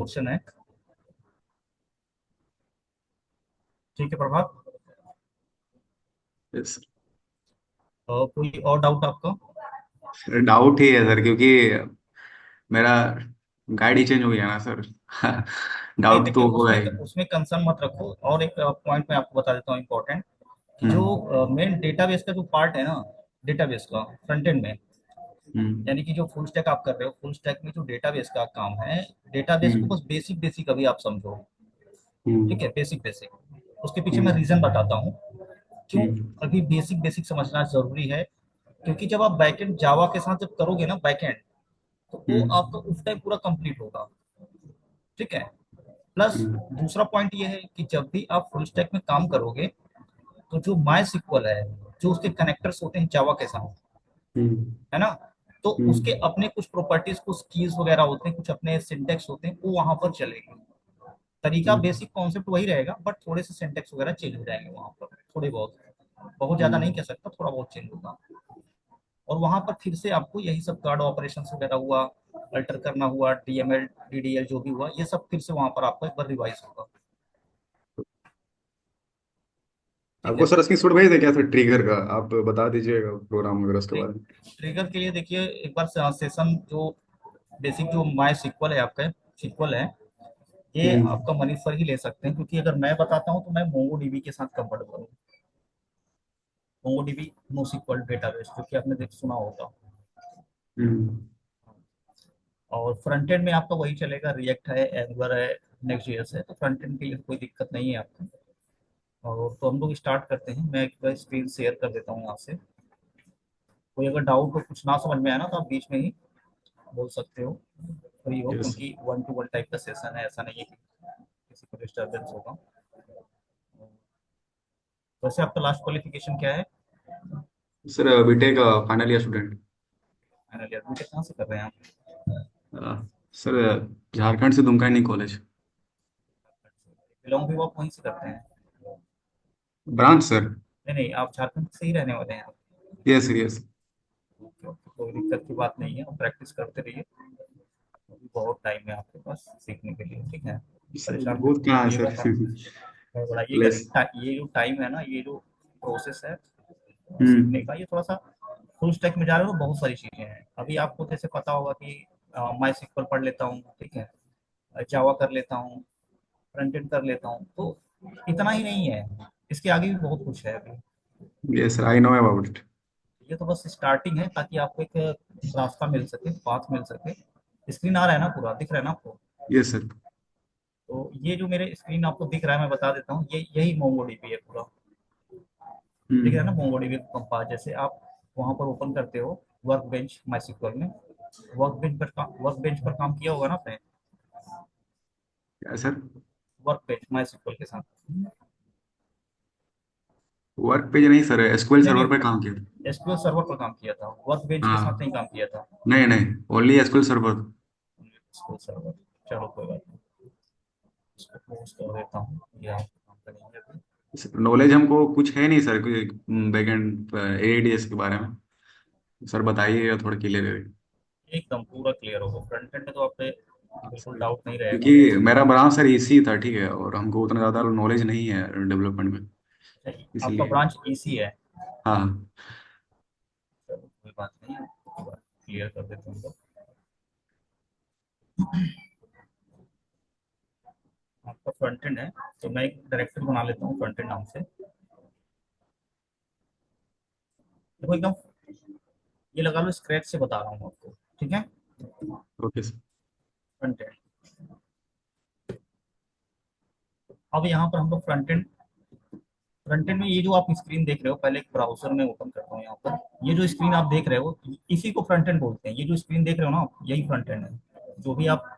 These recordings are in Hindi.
पोर्शन है। ठीक है प्रभात। यस कोई और डाउट आपका? सर, डाउट ही है सर, क्योंकि मेरा गाइड ही चेंज हो गया ना सर। नहीं डाउट देखिए, तो होगा उसमें ही। उसमें कंसर्न मत रखो। और एक पॉइंट मैं आपको बता देता हूँ इम्पोर्टेंट, कि हम्म जो मेन डेटाबेस का जो पार्ट है ना, डेटाबेस का फ्रंट एंड में, हम्म यानी कि जो फुल स्टैक आप कर रहे हो, फुल स्टैक में जो डेटाबेस का काम है, डेटाबेस को हम्म बस बेसिक बेसिक अभी आप समझो। ठीक हम्म है, बेसिक बेसिक। उसके पीछे मैं हम्म रीजन बताता हूँ क्यों हम्म अभी बेसिक बेसिक समझना जरूरी है। क्योंकि जब आप बैकएंड जावा के साथ जब करोगे ना बैकएंड, तो वो आपका हम्म उस टाइम पूरा कंप्लीट होगा। ठीक है। प्लस हम्म दूसरा पॉइंट ये है कि जब भी आप फुल स्टैक में काम करोगे, तो जो माई सिक्वल है, जो उसके कनेक्टर्स होते हैं जावा के साथ, हम्म है ना, तो उसके हम्म अपने कुछ प्रॉपर्टीज, कुछ कीज वगैरह होते हैं, कुछ अपने सिंटेक्स होते हैं, वो वहां पर चलेंगे। तरीका हम्म बेसिक कॉन्सेप्ट वही रहेगा, बट थोड़े से सिंटेक्स वगैरह चेंज हो जाएंगे वहां पर, थोड़े बहुत। बहुत ज्यादा नहीं हम्म कह सकता, थोड़ा बहुत चेंज होगा। और वहां पर फिर से आपको यही सब कार्ड ऑपरेशन वगैरह हुआ, अल्टर करना हुआ, डीएमएल डीडीएल जो भी हुआ, ये सब फिर से वहां पर आपको एक बार रिवाइज होगा। ठीक आपको है। सर स्क्रीनशॉट भेज दे क्या सर ट्रिगर का? आप बता दीजिएगा प्रोग्राम वगैरह उसके बारे में। ट्रिगर के लिए देखिए, एक बार सेशन जो बेसिक जो माई सिक्वल है आपका, सिक्वल है, ये हम्म आपका मनीष सर ही ले सकते हैं, क्योंकि अगर मैं बताता हूँ तो मैं मोंगो डीबी के साथ कंफर्टेबल हूँ। MongoDB NoSQL database, जो कि आपने देख सुना होगा। हम्म और फ्रंट एंड में आपका वही चलेगा, रिएक्ट है, एंगुलर है, नेक्स्ट जेएस है, तो फ्रंट एंड के लिए कोई दिक्कत नहीं है आपको। और तो हम लोग स्टार्ट करते हैं। मैं एक बार स्क्रीन शेयर कर देता हूँ यहाँ से। कोई अगर डाउट हो, कुछ ना समझ में आया ना, तो आप बीच में ही बोल सकते हो, फ्री हो, यस क्योंकि वन टू वन टाइप का सेशन है, ऐसा नहीं है कि किसी को डिस्टर्बेंस होगा। वैसे आपका लास्ट क्वालिफिकेशन क्या है? Sir, BTech final year student. Final year BTech कहाँ से कर रहे हैं आप? सर, झारखंड से दुमका कॉलेज। बिलोंग भी आप वहीं से करते हैं? Branch sir. नहीं नहीं, आप झारखंड से ही रहने वाले हैं आप? Yes sir yes. Okay okay, कोई दिक्कत की बात नहीं है, आप प्रैक्टिस करते रहिए। अभी बहुत टाइम है आपके पास सीखने के लिए, ठीक है। सर परेशान मत बहुत कहाँ है कीजिएगा सर। मत। मैं बढ़ाइए लेस। ये जो टाइम है ना, ये जो प्रोसेस है सीखने हम्म का, ये थोड़ा सा फुल स्टैक में जा रहे हो, बहुत सारी चीजें हैं। अभी आपको जैसे पता होगा कि माई सिक्वल पढ़ लेता हूँ, ठीक है, जावा कर लेता हूँ, फ्रंट एंड कर लेता हूँ, तो इतना ही नहीं है, इसके आगे भी बहुत कुछ है अभी। Yes sir, I know about it. ये तो बस स्टार्टिंग है, ताकि आपको एक रास्ता मिल सके, पाथ मिल सके। स्क्रीन आ रहा है ना, पूरा दिख रहा है ना आपको? Yes sir. तो ये जो मेरे स्क्रीन आपको दिख रहा है, मैं बता देता हूँ, ये यही मोंगोडीबी है पूरा। दिख रहा है ना हम्म मोंगोडीबी कंपास? जैसे आप वहां पर ओपन करते हो वर्क बेंच माई में, वर्क बेंच पर काम किया होगा ना आपने? क्या सर? वर्क बेंच माई के साथ? वर्क पेज नहीं सर, एसक्यूएल नहीं सर्वर पे नहीं, काम किया। एसक्यूएल सर्वर पर काम किया था, वर्क बेंच के साथ हाँ। नहीं काम किया था। नहीं नहीं, only SQL server. SQL server, चलो कोई बात नहीं, इसको क्लोज कर देता हूँ, ये आप काम करेंगे अभी। नॉलेज हमको कुछ है नहीं सर, बैकएंड एडीएस के बारे में। सर बताइए थोड़ा क्लियर है। एकदम पूरा क्लियर होगा, फ्रंट एंड में तो आप पे बिल्कुल डाउट नहीं रहेगा। क्योंकि मेरा ब्रांच सर इसी था, ठीक है, और हमको उतना ज़्यादा नॉलेज नहीं है डेवलपमेंट में, आपका इसलिए। ब्रांच ईसी है? हाँ। चलो कोई बात नहीं, क्लियर कर देते हैं हम लोग। आपका फ्रंट एंड है, तो मैं एक डायरेक्टरी बना लेता हूँ फ्रंट एंड नाम से। देखो एकदम, ये लगा लो स्क्रैच से बता रहा हूँ आपको, ठीक है। Okay sir. फ्रंट एंड, अब यहाँ पर हम लोग फ्रंट एंड में ये जो आप स्क्रीन देख रहे हो, पहले एक ब्राउजर में ओपन करता हूँ यहाँ पर। ये जो स्क्रीन आप देख रहे हो, इसी को फ्रंट एंड बोलते हैं। ये जो स्क्रीन देख रहे हो ना आप, यही फ्रंट एंड है। जो भी आप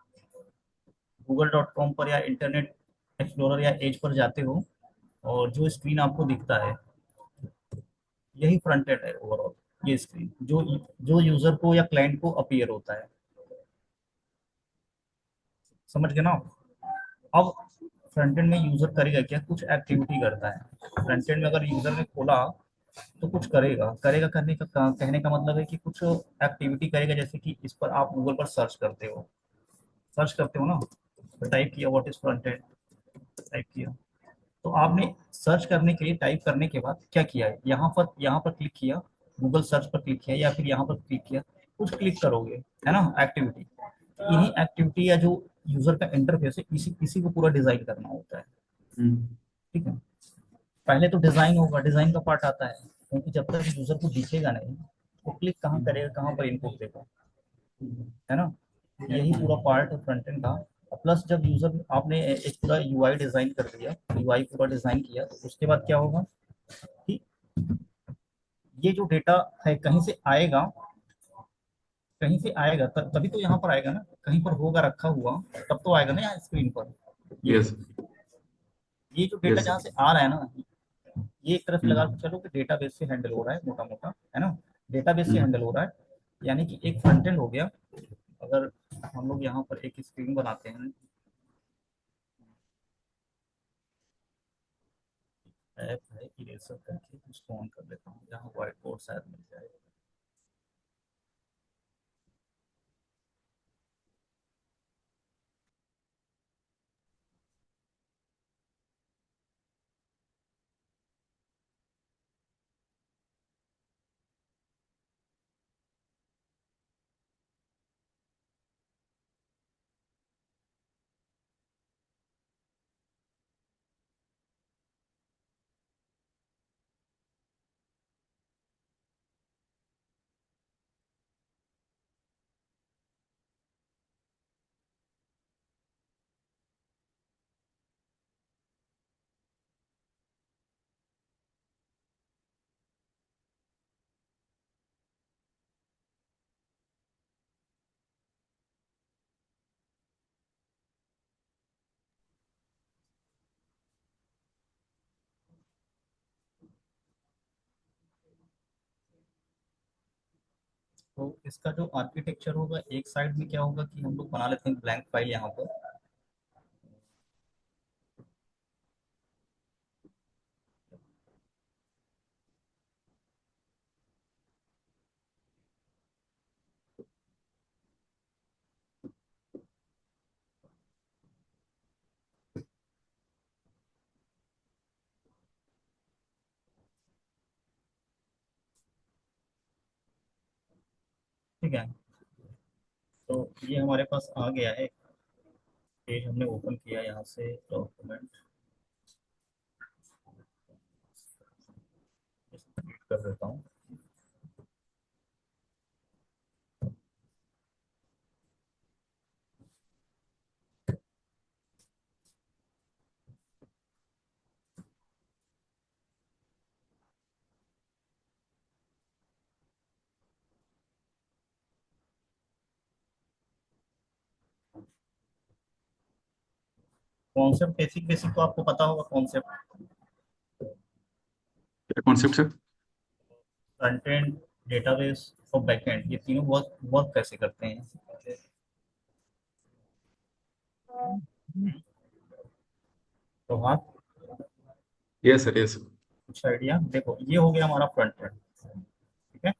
google.com पर या इंटरनेट एक्सप्लोरर या एज पर जाते हो, और जो स्क्रीन आपको दिखता है, यही फ्रंट एंड है ओवरऑल। ये स्क्रीन जो जो यूजर को या क्लाइंट को अपीयर होता है, समझ गए ना आप? अब फ्रंट एंड में यूजर करेगा क्या, कुछ एक्टिविटी करता है। फ्रंट एंड में अगर यूजर ने खोला, तो कुछ करेगा, करने का कहने का मतलब है कि कुछ एक्टिविटी करेगा। जैसे कि इस पर आप गूगल पर सर्च करते हो, सर्च करते हो ना, टाइप किया what is front end, type किया। तो आपने सर्च करने के लिए टाइप करने के बाद क्या किया है, यहाँ पर क्लिक किया, गूगल सर्च पर क्लिक किया, या फिर यहाँ पर क्लिक किया, कुछ क्लिक करोगे, है ना, एक्टिविटी। इन्हीं एक्टिविटी या जो यूजर का इंटरफेस है, इसी इसी को पूरा डिजाइन करना होता है। हम्म। ठीक है। पहले तो डिजाइन होगा, डिजाइन का पार्ट आता है, क्योंकि जब तक यूजर को दिखेगा नहीं वो क्लिक कहाँ करेगा, कहाँ पर इनपुट देगा, है ना। यही पूरा पार्ट है फ्रंट एंड का। प्लस जब यूजर आपने एक पूरा यूआई डिजाइन कर दिया, यूआई पूरा डिजाइन किया, तो उसके बाद क्या होगा कि ये जो डेटा है कहीं से आएगा, कहीं से आएगा, तभी तो यहाँ पर आएगा ना, कहीं पर होगा रखा हुआ, तब तो आएगा ना यहाँ स्क्रीन पर। ये यस। ये जो डेटा यस। जहाँ से आ रहा है ना, ये एक तरह से लगा हम्म। के चलो कि डेटाबेस से हैंडल हो रहा है मोटा मोटा, है ना, डेटाबेस से हम्म। हैंडल हो रहा है। यानी कि एक फ्रंट एंड हो गया। अगर हम लोग यहाँ पर एक स्क्रीन बनाते हैं, ऐप है इरेजर करके, उसको ऑन कर लेता हूँ, जहाँ व्हाइट बोर्ड शायद मिल जाए। तो इसका जो आर्किटेक्चर होगा, एक साइड में क्या होगा कि हम लोग बना लेते हैं ब्लैंक फाइल यहाँ पर। ठीक है। तो ये हमारे पास आ गया है, पेज हमने ओपन किया यहाँ से, डॉक्यूमेंट कर देता हूँ। कॉन्सेप्ट बेसिक बेसिक तो आपको पता होगा, कॉन्सेप्ट क्या concept sir? Front end, database और बैक एंड, ये तीनों वर्क वर्क कैसे करते हैं। तो हाँ, यस सर, यस। कुछ आइडिया देखो, ये हो गया हमारा फ्रंट एंड। ठीक है,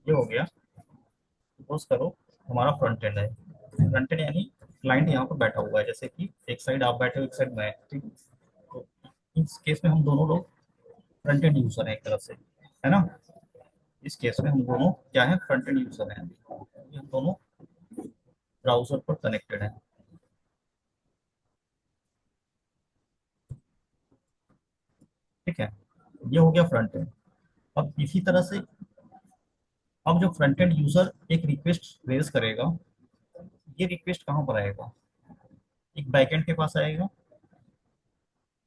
ये हो गया। सपोज करो हमारा फ्रंट एंड है, फ्रंट एंड यानी क्लाइंट यहाँ पर बैठा हुआ है, जैसे कि एक साइड आप बैठे हो, एक साइड मैं, ठीक। तो इस केस में हम दोनों लोग फ्रंट एंड यूजर हैं एक तरफ से, है ना। इस केस में हम दोनों क्या है, फ्रंट एंड यूजर हैं। ये हम दोनों ब्राउजर पर कनेक्टेड हैं। ठीक है, ये हो गया फ्रंट एंड। अब इसी तरह से, अब जो फ्रंट एंड यूजर एक रिक्वेस्ट रेज करेगा, ये रिक्वेस्ट कहाँ पर आएगा, एक बैकएंड के पास आएगा।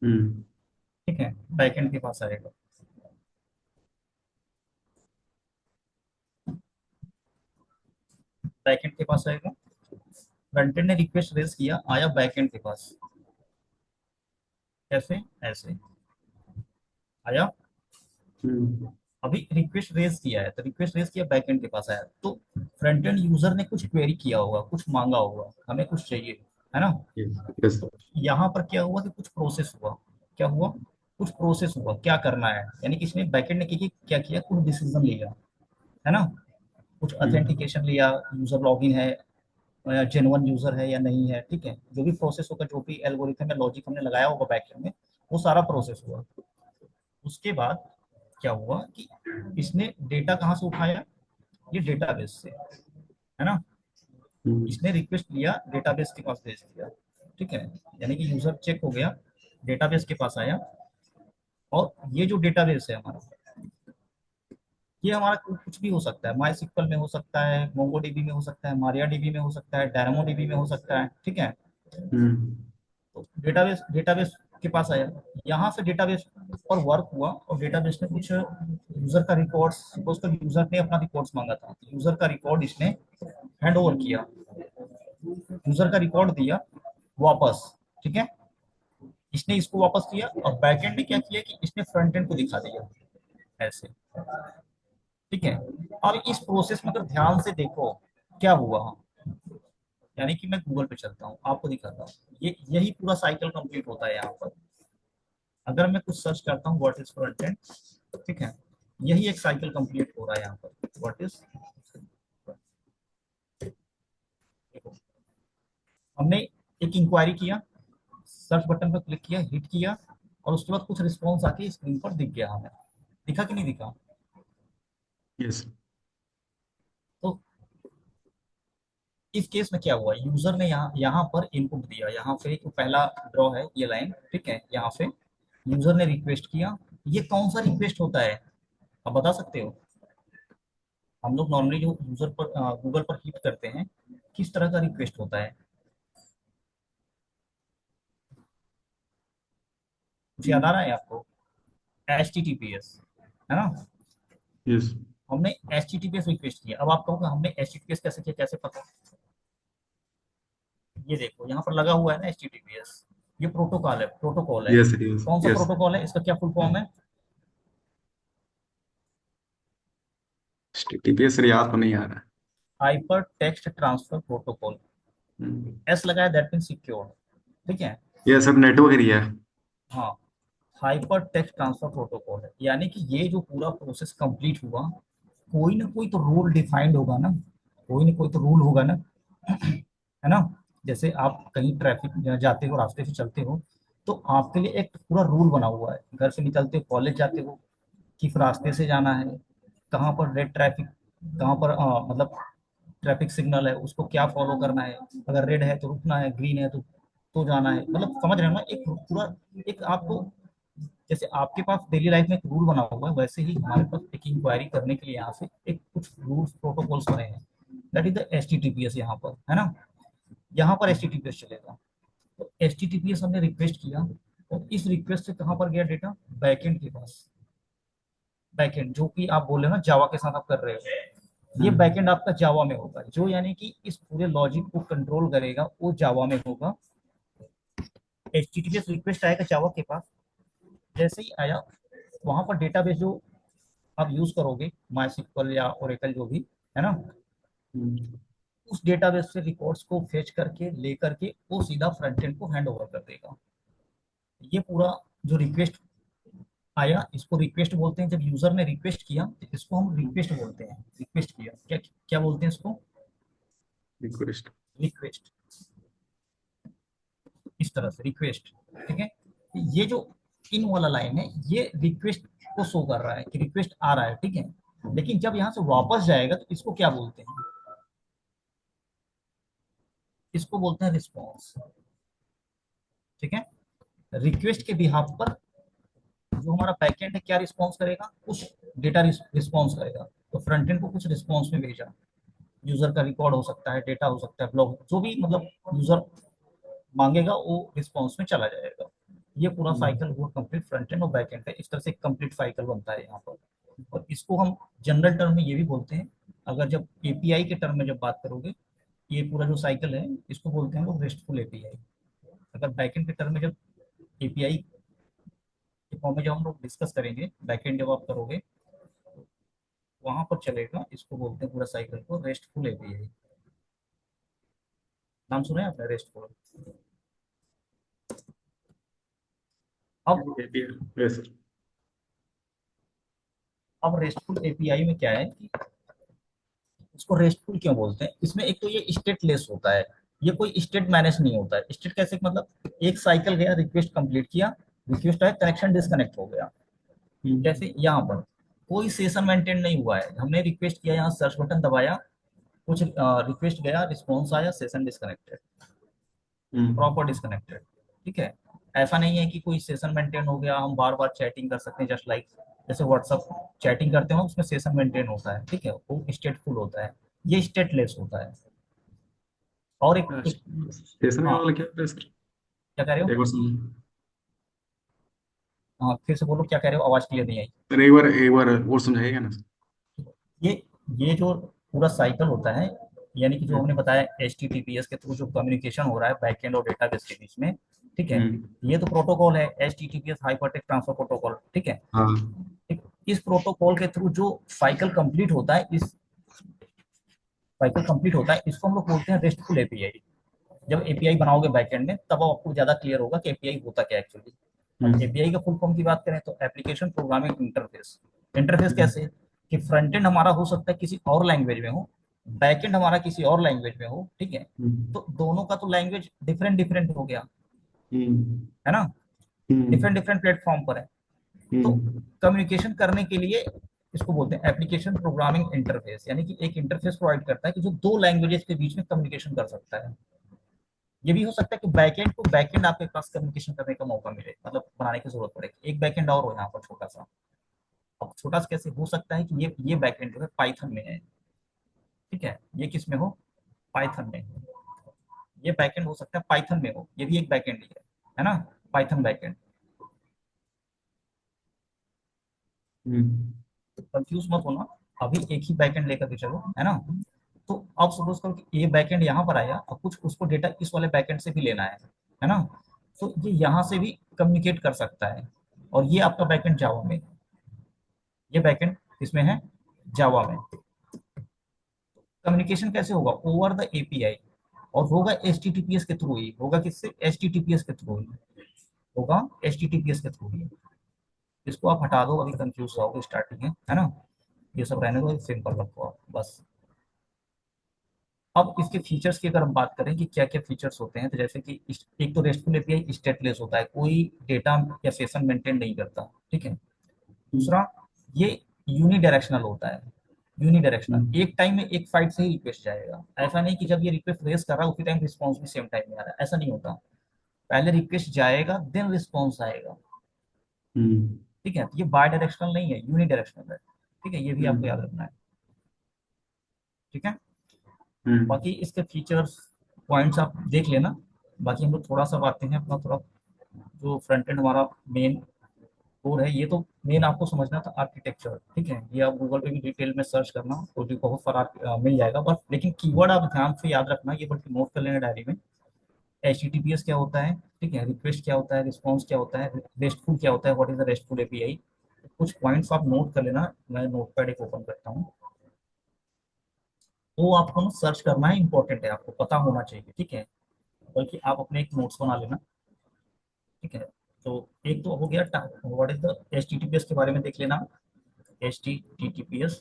हम्म। ठीक है, बैकएंड के पास आएगा। बैकएंड के पास आएगा, फ्रंट एंड ने रिक्वेस्ट रेज किया, आया बैकएंड के पास। कैसे, ऐसे आया। हम्म। अभी रिक्वेस्ट रेज किया है, तो रिक्वेस्ट रेज किया, बैकएंड के पास आया, तो फ्रंट एंड यूजर ने कुछ क्वेरी किया होगा, कुछ मांगा होगा, हमें कुछ चाहिए, है ना। यस। यस। तो यहाँ पर क्या हुआ कि कुछ प्रोसेस हुआ, क्या हुआ, कुछ प्रोसेस हुआ, क्या करना है, यानी कि इसने बैकएंड ने क्या किया, कुछ डिसीजन लिया, है ना। कुछ हम्म। ऑथेंटिकेशन लिया, यूजर लॉगिन है, जेन्युइन यूजर है या नहीं है, ठीक है। जो भी प्रोसेस होगा, जो भी एल्गोरिथम या लॉजिक हमने लगाया होगा बैकएंड में, वो सारा प्रोसेस हुआ। उसके बाद क्या हुआ कि इसने डेटा कहाँ से उठाया, ये डेटाबेस से, है ना। हम्म। इसने रिक्वेस्ट लिया, डेटाबेस के पास भेज दिया, ठीक है। यानी कि यूजर चेक हो गया, डेटाबेस के पास आया, और ये जो डेटाबेस है हमारा, ये हमारा कुछ भी हो सकता है, माई सिक्वल में हो सकता है, मोंगोडीबी में हो सकता है, मारिया डीबी में हो सकता है, डायनामोडीबी में हो सकता है, ठीक है। हम्म। तो डेटाबेस डेटाबेस के पास आया, यहाँ से डेटाबेस पर वर्क हुआ, और डेटाबेस ने कुछ यूजर का रिकॉर्ड्स, सपोज कर यूजर ने अपना रिकॉर्ड्स मांगा था, यूजर का रिकॉर्ड इसने हैंड ओवर किया, यूजर का रिकॉर्ड दिया वापस, ठीक है। इसने इसको वापस किया, और बैकएंड ने क्या किया कि इसने फ्रंट एंड को दिखा दिया ऐसे, ठीक है। अब इस प्रोसेस में अगर ध्यान से देखो क्या हुआ, यानी कि मैं गूगल पे चलता हूँ, आपको दिखाता हूँ, ये यही पूरा साइकिल कंप्लीट होता है यहाँ पर। अगर मैं कुछ सर्च करता हूँ व्हाट इज फ्रंट एंड, ठीक है, यही एक साइकिल कंप्लीट हो रहा है यहाँ पर। व्हाट इज, देखो, हमने एक इंक्वायरी किया, सर्च बटन पर क्लिक किया, हिट किया, और उसके बाद कुछ रिस्पॉन्स आके स्क्रीन पर दिख गया हमें, दिखा कि नहीं दिखा। यस। तो इस केस में क्या हुआ, यूजर ने यहाँ यहाँ पर इनपुट दिया, यहाँ पे जो पहला ड्रॉ है ये लाइन, ठीक है, यहाँ पे यूजर ने रिक्वेस्ट किया। ये कौन सा रिक्वेस्ट होता है, आप बता सकते हो। हम लोग नॉर्मली जो यूजर पर गूगल पर हिट करते हैं, किस तरह का रिक्वेस्ट होता है, कुछ याद आ रहा है आपको। H T T P S, है ना। यस। हमने H T T P S request किया, अब आप कहोगे हमने H T T P S कैसे किया, कैसे पता। ये देखो यहाँ पर लगा हुआ है ना H T T P S, ये प्रोटोकॉल है, प्रोटोकॉल है। यस। यस। कौन सा यस। प्रोटोकॉल है, इसका क्या फुल फॉर्म है। टीपीएस याद तो नहीं आ रहा हाइपर टेक्स्ट ट्रांसफर प्रोटोकॉल। है। एस लगाया, दैट मीन सिक्योर, ठीक है। ये सब नेटवर्क एरिया है। हाँ, हाइपर टेक्स्ट ट्रांसफर प्रोटोकॉल है, यानी कि ये जो पूरा प्रोसेस कंप्लीट हुआ, कोई ना कोई तो रूल डिफाइंड होगा ना, कोई ना कोई तो रूल होगा ना, है ना। जैसे आप कहीं ट्रैफिक जाते हो, रास्ते से चलते हो, तो आपके लिए एक पूरा रूल बना हुआ है, घर से निकलते हो, कॉलेज जाते हो, किस रास्ते से जाना है, कहाँ पर रेड ट्रैफिक, कहाँ पर मतलब ट्रैफिक सिग्नल है उसको क्या फॉलो करना है, अगर रेड है तो रुकना है, ग्रीन है तो जाना है, मतलब समझ रहे हो ना, एक पूरा, एक आपको, जैसे आपके पास डेली लाइफ में एक रूल बना हुआ है, वैसे ही हमारे पास एक इंक्वायरी करने के लिए यहाँ से एक कुछ रूल्स प्रोटोकॉल्स बने हैं, that is the H T T P S यहाँ पर, है ना। यहाँ पर H T T P S चलेगा। तो H T T P S हमने रिक्वेस्ट किया, और इस रिक्वेस्ट से कहाँ पर गया डेटा, बैकएंड के पास। बैकएंड जो कि आप बोल रहे हो ना जावा के साथ आप कर रहे हो, ये हम्म। बैकएंड आपका जावा में होगा, जो यानी कि इस पूरे लॉजिक को कंट्रोल करेगा वो जावा में होगा। एचटीटीपीएस रिक्वेस्ट आएगा जावा के पास, जैसे ही आया, वहां पर डेटाबेस जो आप यूज करोगे, माई सिक्वल या ओरेकल जो भी, है ना, हम्म। उस डेटाबेस से रिकॉर्ड्स को फेच करके लेकर के वो सीधा फ्रंट एंड को हैंड ओवर कर देगा। ये पूरा जो रिक्वेस्ट आया, इसको रिक्वेस्ट बोलते हैं। जब यूजर ने रिक्वेस्ट किया तो इसको हम रिक्वेस्ट बोलते हैं, रिक्वेस्ट किया, क्या क्या बोलते हैं इसको, रिक्वेस्ट। रिक्वेस्ट, इस तरह से रिक्वेस्ट, ठीक है। ये जो इन वाला लाइन है, ये रिक्वेस्ट को शो कर रहा है कि रिक्वेस्ट आ रहा है, ठीक है। लेकिन जब यहाँ से वापस जाएगा तो इसको क्या बोलते हैं, इसको बोलते हैं रिस्पॉन्स, ठीक है। रिक्वेस्ट के बिहाफ पर जो हमारा बैकएंड है क्या रिस्पॉन्स करेगा, कुछ डेटा रिस्पॉन्स करेगा। तो फ्रंट एंड को कुछ रिस्पॉन्स में भेजा, यूजर का रिकॉर्ड हो सकता है, डेटा हो सकता है, ब्लॉग, जो भी मतलब यूजर मांगेगा वो रिस्पॉन्स में चला जाएगा। ये पूरा साइकिल हुआ कंप्लीट, फ्रंट एंड और बैक एंड का, इस तरह से कंप्लीट साइकिल बनता है यहाँ पर। और इसको हम जनरल टर्म में ये भी बोलते हैं, अगर जब एपीआई के टर्म में जब बात करोगे, ये पूरा जो साइकिल है इसको बोलते हैं लोग रेस्टफुल एपीआई। अगर बैकएंड के टर्म में जब एपीआई के फॉर्म में जब हम लोग डिस्कस करेंगे, बैकएंड जब आप करोगे, वहां पर चलेगा, इसको बोलते हैं पूरा साइकिल को रेस्टफुल एपीआई। नाम सुना है आपने रेस्टफुल। अब एपीआई। Yes sir. अब रेस्टफुल एपीआई में क्या है कि उसको रेस्टफुल क्यों बोलते हैं? इसमें एक तो ये स्टेटलेस होता है, ये कोई स्टेट मैनेज नहीं होता है। स्टेट कैसे, मतलब एक साइकिल गया, रिक्वेस्ट कंप्लीट किया, रिक्वेस्ट आया, कनेक्शन डिस्कनेक्ट हो गया। हम्म, जैसे यहाँ पर कोई सेशन मेंटेन नहीं हुआ है, हमने रिक्वेस्ट किया, यहाँ सर्च बटन दबाया, कुछ रिक्वेस्ट गया, रिस्पॉन्स आया, सेशन डिस्कनेक्टेड, हम्म, प्रॉपर डिस्कनेक्टेड। ठीक है, ऐसा नहीं है कि कोई सेशन मेंटेन हो गया, हम बार बार चैटिंग कर सकते हैं, जस्ट लाइक जैसे व्हाट्सअप चैटिंग करते हो उसमें सेशन मेंटेन होता है, ठीक है, वो स्टेटफुल होता है, ये स्टेटलेस होता है। और एक स्टेशन का हाँ, वाला क्या होता है सर? क्या कह रहे हो? एक बार सुन। हाँ फिर से बोलो, क्या कह रहे हो, आवाज क्लियर नहीं आई। सर एक बार और समझाइएगा ना सर। ये ये जो पूरा साइकिल होता है, यानी कि जो हमने हम्म, बताया HTTPS के थ्रू जो कम्युनिकेशन हो रहा है बैकएंड और डेटाबेस के बीच में, ठीक है, हम्म, ये तो प्रोटोकॉल है, HTTPS हाइपरटेक्स्ट ट्रांसफर प्रोटोकॉल, ठीक है। हाँ। ठीक, इस प्रोटोकॉल के थ्रू जो साइकिल कंप्लीट होता है, इस साइकिल कंप्लीट होता है, इसको हम लोग बोलते हैं रेस्टफुल एपीआई। जब एपीआई बनाओगे बैकएंड में, तब आपको ज्यादा क्लियर होगा कि एपीआई होता क्या है एक्चुअली। अब हम्म, एपीआई का फुल फॉर्म की बात करें तो एप्लीकेशन प्रोग्रामिंग इंटरफेस। इंटरफेस हम्म, कैसे, कि फ्रंट एंड हमारा हो सकता है किसी और लैंग्वेज में हो, बैक एंड हमारा किसी और लैंग्वेज में हो, ठीक है। हम्म, तो दोनों का तो लैंग्वेज डिफरेंट डिफरेंट हो गया, हम्म, है ना, डिफरेंट हम्म, डिफरेंट प्लेटफॉर्म पर है। तो हम्म, कम्युनिकेशन करने के लिए इसको बोलते हैं एप्लीकेशन प्रोग्रामिंग इंटरफेस, यानी कि एक इंटरफेस प्रोवाइड करता है कि जो दो लैंग्वेजेस के बीच में कम्युनिकेशन कर सकता है। ये भी हो सकता है कि बैकएंड को बैकएंड आपके पास कम्युनिकेशन करने का मौका मिले, मतलब बनाने की जरूरत पड़े, एक बैकएंड और हो यहाँ पर छोटा सा। अब छोटा सा कैसे हो सकता है कि ये बैकएंड जो है पाइथन में है, ठीक है, ये किस में हो, पाइथन में। ये बैकएंड हो सकता है पाइथन में हो, ये भी एक बैकएंड ही है ना, पाइथन बैकएंड। हम्म, कंफ्यूज मत होना, अभी एक ही बैकएंड लेकर के चलो, है ना। तो अब सपोज करो कि ये बैकएंड यहाँ पर आया, अब कुछ उसको डेटा इस वाले बैकएंड से भी लेना है ना। तो ये यहाँ से भी कम्युनिकेट कर सकता है, और ये आपका बैकएंड जावा में, ये बैकएंड इसमें है जावा में। कम्युनिकेशन कैसे होगा, ओवर द एपीआई, और होगा एचटीटीपीएस के थ्रू ही होगा, किससे, एचटीटीपीएस के थ्रू ही होगा, एचटीटीपीएस के थ्रू ही। इसको आप हटा दो, अभी कंफ्यूज रहोगे स्टार्टिंग है ना, ये सब रहने दो, सिंपल रखो आप बस। अब इसके फीचर्स की अगर हम बात करें कि क्या क्या फीचर्स होते हैं, तो जैसे कि एक तो रेस्टफुल एपीआई स्टेटलेस होता है, कोई डेटा या सेशन मेंटेन नहीं करता, ठीक है। दूसरा, ये यूनी डायरेक्शनल होता है, यूनी डायरेक्शनल, एक टाइम में एक साइड से ही रिक्वेस्ट जाएगा, ऐसा नहीं कि जब ये रिक्वेस्ट रेस कर रहा है उसी टाइम रिस्पॉन्स भी सेम टाइम में आ रहा है, ऐसा नहीं होता। पहले रिक्वेस्ट जाएगा देन रिस्पॉन्स आएगा, हम्म, ठीक है। तो ये बाय डायरेक्शनल नहीं है, यूनी डायरेक्शनल है, ठीक है, ये भी आपको याद हम्म, रखना है, ठीक है। हम्म, बाकी इसके फीचर्स पॉइंट्स आप देख लेना। बाकी हम लोग थोड़ा सा आते हैं अपना थोड़ा, जो फ्रंट एंड हमारा मेन कोर है, ये तो मेन आपको समझना था आर्किटेक्चर, ठीक है। ये आप गूगल पे भी डिटेल में सर्च करना तो भी बहुत सारा मिल जाएगा, बस लेकिन कीवर्ड आप ध्यान से याद रखना, ये बल्कि नोट कर लेना डायरी में। HTTPS क्या होता है, ठीक है, रिक्वेस्ट क्या होता है, रिस्पॉन्स क्या होता है, रेस्टफुल क्या होता है, what is the restful API. कुछ पॉइंट्स आप नोट कर लेना, मैं नोट पैड एक ओपन करता हूँ। वो आपको ना सर्च करना है, इंपॉर्टेंट है, आपको पता होना चाहिए, ठीक है। बल्कि आप अपने एक नोट्स बना लेना, ठीक है। तो एक तो हो गया व्हाट इज द HTTPS के बारे में देख लेना, HTTPS,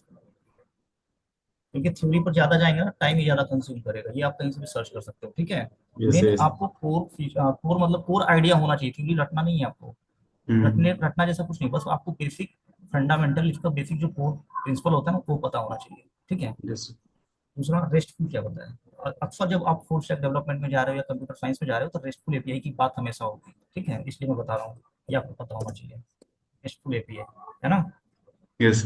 क्योंकि थ्योरी पर ज्यादा जाएंगे ना, टाइम ही ज्यादा कंज्यूम करेगा, ये आप कहीं से भी सर्च कर सकते हो, ठीक है। Yes main yes. आपको कोर मतलब कोर आइडिया होना चाहिए, थ्योरी रटना नहीं है आपको, हम्म, रटना जैसा कुछ नहीं, बस आपको बेसिक फंडामेंटल, इसका बेसिक जो कोर प्रिंसिपल होता है ना, वो पता होना चाहिए, ठीक है। यस। दूसरा, रेस्टफुल क्या होता है, और अक्सर जब आप फुल स्टैक डेवलपमेंट में जा रहे हो या कंप्यूटर साइंस में जा रहे हो, तो रेस्टफुल एपीआई की बात हमेशा होगी, ठीक है, इसलिए मैं बता रहा हूँ, ये आपको पता होना चाहिए, रेस्टफुल एपीआई, है ना। यस।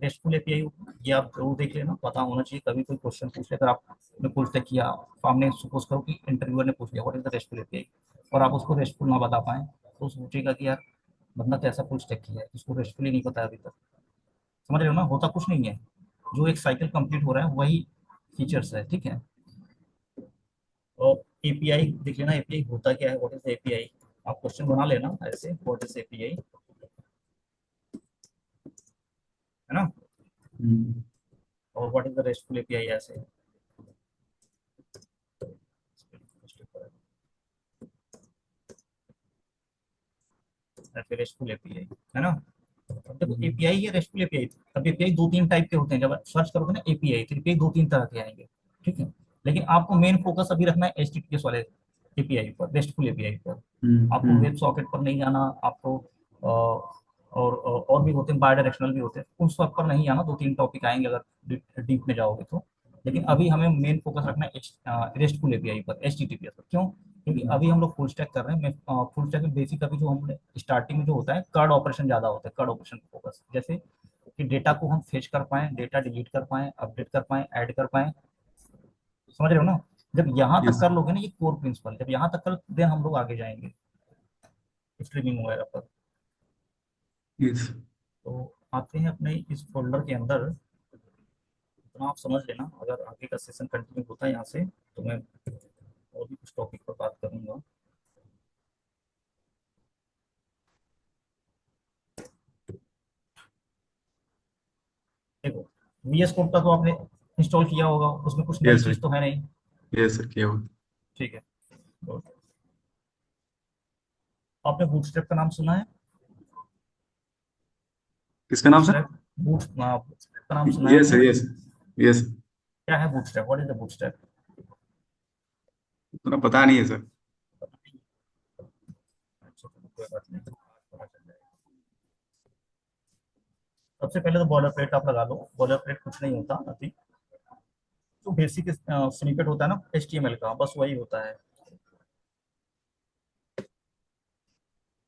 रेस्टफुल एपीआई, ये आप जरूर देख लेना, पता होना चाहिए, कभी कोई क्वेश्चन पूछ ले, अगर आपने फुल स्टैक किया, सामने सपोज करो कि इंटरव्यूअर ने पूछ लिया what is the restful API, और आप उसको रेस्टफुल ना बता पाए, तो सोचेगा कि यार बंदा कैसा फुल स्टैक किया है, उसको रेस्टफुल ही नहीं पता अभी तक। समझ रहे हो ना, होता कुछ नहीं है, जो एक साइकिल कंप्लीट हो रहा है वही फीचर्स है, ठीक है। और एपीआई देख लेना, एपीआई होता क्या है, व्हाट इज एपीआई, आप क्वेश्चन बना लेना ऐसे, व्हाट इज एपीआई, है ना। हम्म, और what is the restful API ऐसे, ऐसे रेस्टफुल एपीआई, है ना। अब देखो एपीआई है, रेस्टफुल एपीआई। अब एपीआई दो तीन टाइप के होते हैं, जब सर्च करोगे ना एपीआई तो एपीआई दो तीन तरह के आएंगे, ठीक है। लेकिन आपको मेन फोकस अभी रखना है एचटीटीपीएस वाले एपीआई पर, रेस्टफुल एपीआई पर। आपको वेब सॉकेट पर नहीं जाना, आपको और भी होते हैं, बाय डायरेक्शनल भी होते हैं, उन सब पर नहीं आना। दो तीन टॉपिक आएंगे अगर डीप में जाओगे तो। लेकिन अभी हमें मेन फोकस रखना है रेस्टफुल एपीआई पर, एचटीटीपीएस पर। क्यों? क्योंकि अभी हम लोग फुल स्टैक कर रहे हैं। फुल स्टैक में बेसिक अभी जो हमने स्टार्टिंग में जो होता है कर्ड ऑपरेशन ज्यादा होता है, कर्ड ऑपरेशन फोकस, जैसे कि डेटा को हम फेच कर पाए, डेटा डिलीट कर पाए, अपडेट कर पाए, ऐड कर पाए। समझ रहे हो ना? जब यहाँ तक यस कर लोगे ना, ये कोर प्रिंसिपल, जब यहाँ तक कर देन हम लोग आगे जाएंगे स्ट्रीमिंग वगैरह पर। यस। तो आते हैं अपने इस फोल्डर के अंदर। इतना आप समझ लेना, अगर आगे का सेशन कंटिन्यू होता है यहाँ से तो मैं और भी कुछ टॉपिक पर बात करूंगा। देखो, वीएस कोड का तो आपने इंस्टॉल किया होगा, उसमें कुछ नई यस सर। चीज तो है नहीं। यस सर, क्या हुआ? ठीक है। तो आपने बूटस्ट्रैप का नाम सुना है? किसका नाम सर? बूटस्ट्रैप, बूटस्ट्रैप का नाम सुना है यस आपने? Sir, yes. यस। क्या है bootstrap? What is the bootstrap? उतना पता नहीं है सर। अच्छा, तो कोई बात नहीं, पता चल जाएगा। सबसे पहले तो बॉर्डर प्लेट आप लगा लो। बॉर्डर प्लेट कुछ नहीं होता अभी, जो बेसिक स्निपेट होता है ना एचटीएमएल का, बस वही होता है।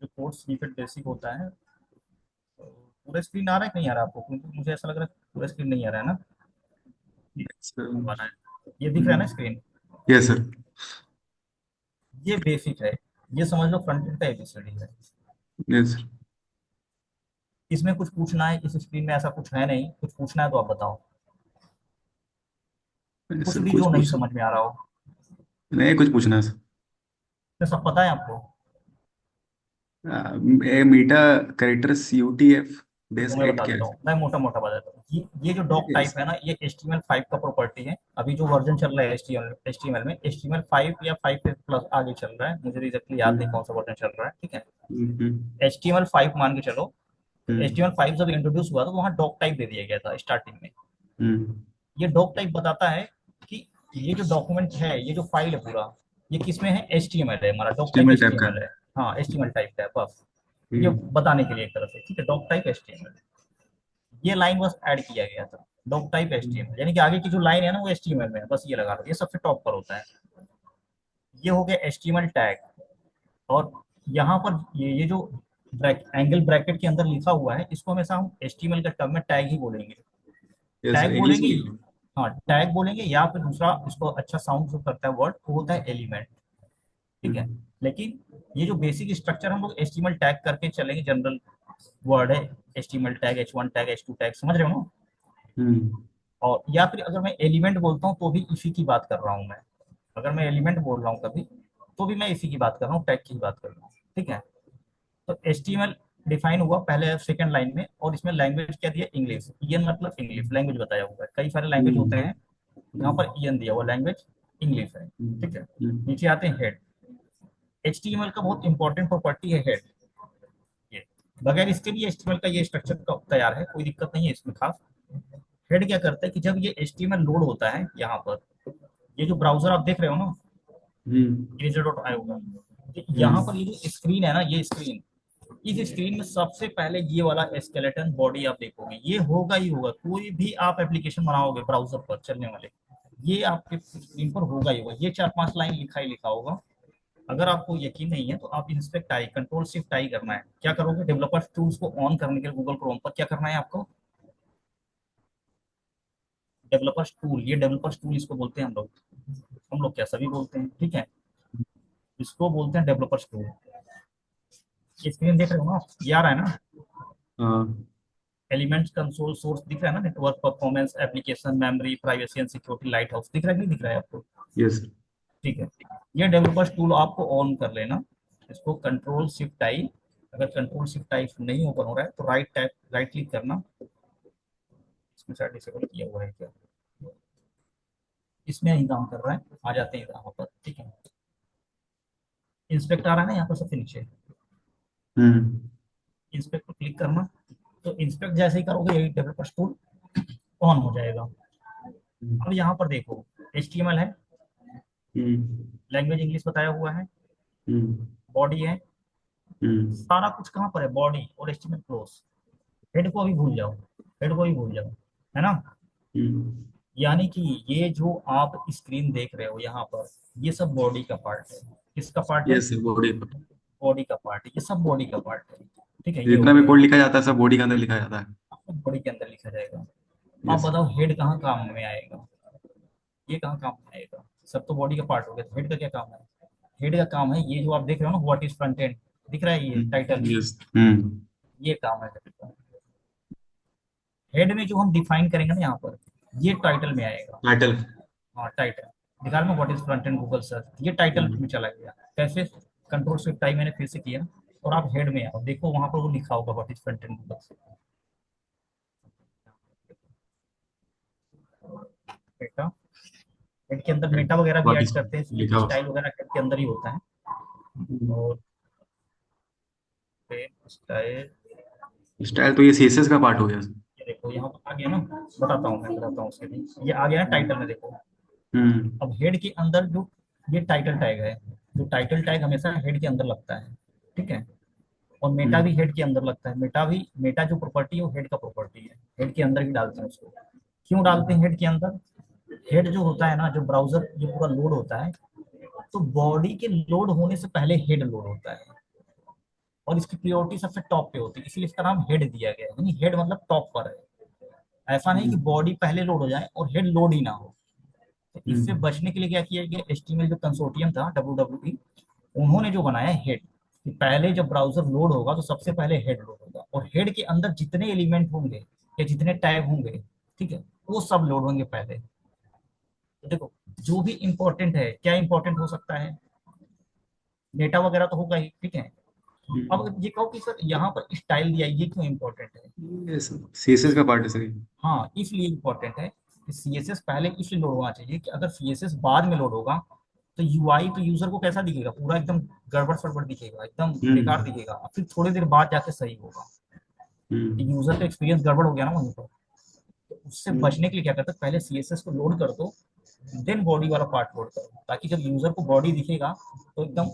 जो कोड स्निपेट बेसिक होता है। तो पूरा स्क्रीन आ रहा है कि नहीं आ रहा है आपको? क्योंकि मुझे ऐसा लग रहा है पूरा स्क्रीन नहीं आ रहा है ना। ये सर। बना है, ये दिख रहा है ना स्क्रीन? Yes sir. ये बेसिक है, ये समझ लो फ्रंट एंड का एबीसीडी है। Yes sir. इसमें कुछ पूछना है? इस स्क्रीन में ऐसा कुछ है नहीं, कुछ पूछना है तो आप बताओ। कुछ सर भी कुछ जो नहीं पूछ, समझ में आ रहा हो। नहीं कुछ पूछना है सर। ये सब पता है आपको? मीटा कैरेक्टर्स यूटीएफ तो बेस मैं 8 बता क्या देता है हूँ, मैं मोटा मोटा बता देता हूँ। ये जो डॉक सर? टाइप है ना, ये HTML5 का प्रॉपर्टी है। अभी जो वर्जन चल रहा है HTML में, HTML5 या 5 प्लस आगे चल रहा है, मुझे एग्जैक्टली याद नहीं हम्म। कौन सा वर्जन चल रहा है, ठीक है। हम्म। HTML5 मान के चलो। तो हम्म। HTML5 जब इंट्रोड्यूस हुआ तो वहाँ डॉक टाइप दे दिया गया था स्टार्टिंग में। हम्म। ये डॉक टाइप बताता है कि ये जो डॉक्यूमेंट है, ये जो फाइल है पूरा, ये किसमें है? HTML है, हमारा डॉक टाइप HTML टाइप का HTML है। है। हाँ, HTML टाइप का है बस। ये हम्म। बताने के लिए एक तरह से, ठीक है, डॉक टाइप HTML। ये लाइन बस ऐड किया गया था, डॉक टाइप HTML, यानी कि आगे की जो लाइन है ना वो HTML में है, बस ये लगा लो, ये सबसे टॉप पर होता है। ये हो गया HTML टैग। और यहाँ पर ये जो एंगल ब्रैकेट के अंदर लिखा हुआ है, इसको हमेशा हम HTML के टर्म में टैग ही बोलेंगे। यस सर, टैग इंग्लिश में बोलेंगे। लिखो। हाँ, टैग बोलेंगे, या फिर दूसरा इसको अच्छा साउंड जो करता है वर्ड, वो होता है एलिमेंट, ठीक है। हम्म। लेकिन ये जो बेसिक स्ट्रक्चर हम लोग HTML टैग करके चलेंगे, जनरल वर्ड है HTML tag, H1 tag, H2 tag, समझ रहे हो ना? हम्म। और या फिर अगर मैं एलिमेंट बोलता हूँ तो भी इसी की बात कर रहा हूँ मैं। अगर मैं एलिमेंट बोल रहा हूँ कभी, तो भी मैं इसी की बात कर रहा हूँ, टैग की बात कर रहा हूँ, ठीक है। तो HTML डिफाइन हुआ पहले सेकंड लाइन में, और इसमें लैंग्वेज क्या दिया? इंग्लिश। ये मतलब इंग्लिश लैंग्वेज बताया हुआ है। कई सारे लैंग्वेज होते हम्म। हैं, यहाँ पर ईएन दिया हुआ, लैंग्वेज इंग्लिश है, ठीक है। हम्म। नीचे आते हैं हेड। HTML का बहुत इंपॉर्टेंट प्रॉपर्टी है हेड। ये बगैर इसके भी HTML का ये स्ट्रक्चर का तैयार है, कोई दिक्कत नहीं है इसमें खास। हेड क्या करता है कि जब ये HTML लोड होता है यहाँ पर, ये जो ब्राउजर आप देख रहे हो ना, हम्म। इरेजर.io का, तो यहाँ हम्म। पर ये जो स्क्रीन है ना, ये स्क्रीन, इस स्क्रीन में सबसे पहले ये वाला स्केलेटन बॉडी आप देखोगे, ये होगा ही होगा। कोई भी आप एप्लीकेशन बनाओगे ब्राउजर पर चलने वाले, ये आपके स्क्रीन पर होगा ही होगा। ये चार पांच लाइन लिखा ही लिखा होगा। अगर आपको यकीन नहीं है तो आप इंस्पेक्ट आई, कंट्रोल शिफ्ट आई करना है। क्या करोगे? डेवलपर टूल्स को ऑन करने के लिए गूगल क्रोम पर क्या करना है आपको? डेवलपर्स टूल, ये डेवलपर्स टूल इसको बोलते हैं हम लोग। हम लोग क्या, सभी बोलते हैं, ठीक है। इसको बोलते हैं डेवलपर्स टूल। ये स्क्रीन देख रहे हो ना, ये आ रहा है ना? हाँ। एलिमेंट्स कंसोल सोर्स दिख रहा है ना, network performance, application memory, privacy and security, light house दिख रहा है कि नहीं दिख रहा है आपको? यस। ठीक है। ये डेवलपर्स टूल आपको ऑन कर लेना। इसको कंट्रोल शिफ्ट आई, अगर कंट्रोल शिफ्ट आई नहीं ओपन हो रहा है तो राइट टैप, राइट क्लिक करना। इसमें शायद डिसेबल किया हुआ है क्या? इसमें ही काम कर रहा है, आ जाते हैं यहाँ पर, ठीक है। इंस्पेक्ट आ रहा है ना यहाँ पर सबसे नीचे, हम्म। इंस्पेक्ट पर क्लिक करना। तो इंस्पेक्ट जैसे ही करोगे यही डेवलपर टूल ऑन हो जाएगा। अब यहाँ पर देखो, HTML है, हम्म लैंग्वेज इंग्लिश बताया हुआ है, हम्म बॉडी है, हम्म सारा कुछ कहाँ पर है, बॉडी और HTML क्लोज। हेड को अभी भूल जाओ, हेड को ही भूल जाओ, है ना। हम्म। यानी कि ये जो आप स्क्रीन देख रहे हो यहाँ पर, ये सब बॉडी का पार्ट है। किसका पार्ट है? यस बॉडी पर। बॉडी का पार्ट है, ये सब बॉडी का पार्ट है। ठीक है, ये हो जितना भी गया, कोड लिखा जाता है सब बॉडी के अंदर लिखा जाता है। बॉडी के अंदर लिखा जाएगा। आप यस। बताओ हेड कहाँ काम में आएगा, ये कहाँ काम में आएगा? सब तो बॉडी का पार्ट हो गया, तो हेड का क्या काम है? हेड का काम है ये जो आप देख रहे हो ना, व्हाट इज फ्रंट एंड, दिख रहा है ये टाइटल, यस। ये काम है हेड का। हेड में जो हम डिफाइन करेंगे ना यहाँ पर, ये टाइटल में आएगा। टाइटल। हाँ टाइटल, दिखा रहा what is front end Google search, ये टाइटल में चला गया। कैसे? कंट्रोल शिफ्ट आई मैंने फिर से किया, और आप हेड में आओ, देखो वहां पर वो लिखा होगा what is front end Google. Meta, head के अंदर मेटा वगैरह भी व्हाट ऐड इज करते हैं, लिखा इसलिए हुआ। स्टाइल वगैरह हेड के अंदर ही होता है। और स्टाइल, स्टाइल तो ये सीएसएस का पार्ट हो गया। ये देखो यहाँ पर आ गया ना, बताता हूँ मैं, बताता हूँ उसके लिए, ये आ गया ना टाइटल में, देखो। हम्म अब हेड के अंदर जो ये टाइटल टैग है, जो टाइटल टैग हमेशा हेड के अंदर लगता है, ठीक है। और मेटा भी हम्म हेड के अंदर लगता है, मेटा भी, मेटा जो प्रॉपर्टी है वो हेड का प्रॉपर्टी है, हेड के अंदर ही डालते हैं उसको। क्यों डालते हैं हेड के अंदर? हेड जो होता है ना, जो ब्राउजर जो पूरा लोड होता है, तो बॉडी के लोड होने से पहले हेड लोड होता है, और इसकी प्रायोरिटी सबसे टॉप पे होती है, इसलिए इसका नाम हेड दिया गया है, यानी हेड मतलब टॉप पर है। ऐसा नहीं कि हम्म बॉडी पहले लोड हो जाए और हेड लोड ही ना हो। तो इससे हम्म बचने के लिए क्या किया गया, HTML जो कंसोर्टियम था, WWE, उन्होंने जो बनाया हेड, कि पहले जब ब्राउजर लोड होगा तो सबसे पहले हेड लोड होगा, और हेड के अंदर जितने एलिमेंट होंगे या जितने टैग होंगे, ठीक है, वो सब लोड होंगे पहले। तो देखो, जो भी इंपॉर्टेंट है, क्या इंपॉर्टेंट हो सकता है, डेटा वगैरह तो होगा ही, ठीक है। अब ये कहो कि सर यहाँ पर स्टाइल दिया है, ये क्यों इंपॉर्टेंट है? ये सीएसएस का पार्ट है सर ये। हाँ, इसलिए इंपॉर्टेंट है कि CSS पहले इसलिए लोड होना चाहिए, कि अगर CSS बाद में लोड होगा तो UI तो यूजर को कैसा दिखेगा, पूरा एकदम गड़बड़ सड़बड़ दिखेगा, एकदम बेकार हम्म दिखेगा, फिर थोड़ी देर बाद जाके सही होगा। हम्म यूजर का एक्सपीरियंस गड़बड़ हो गया ना वहीं पर। तो उससे हम्म बचने के लिए क्या करते हैं, पहले CSS को लोड कर दो, देन बॉडी वाला पार्ट लोड करो, ताकि जब यूजर को बॉडी दिखेगा तो एकदम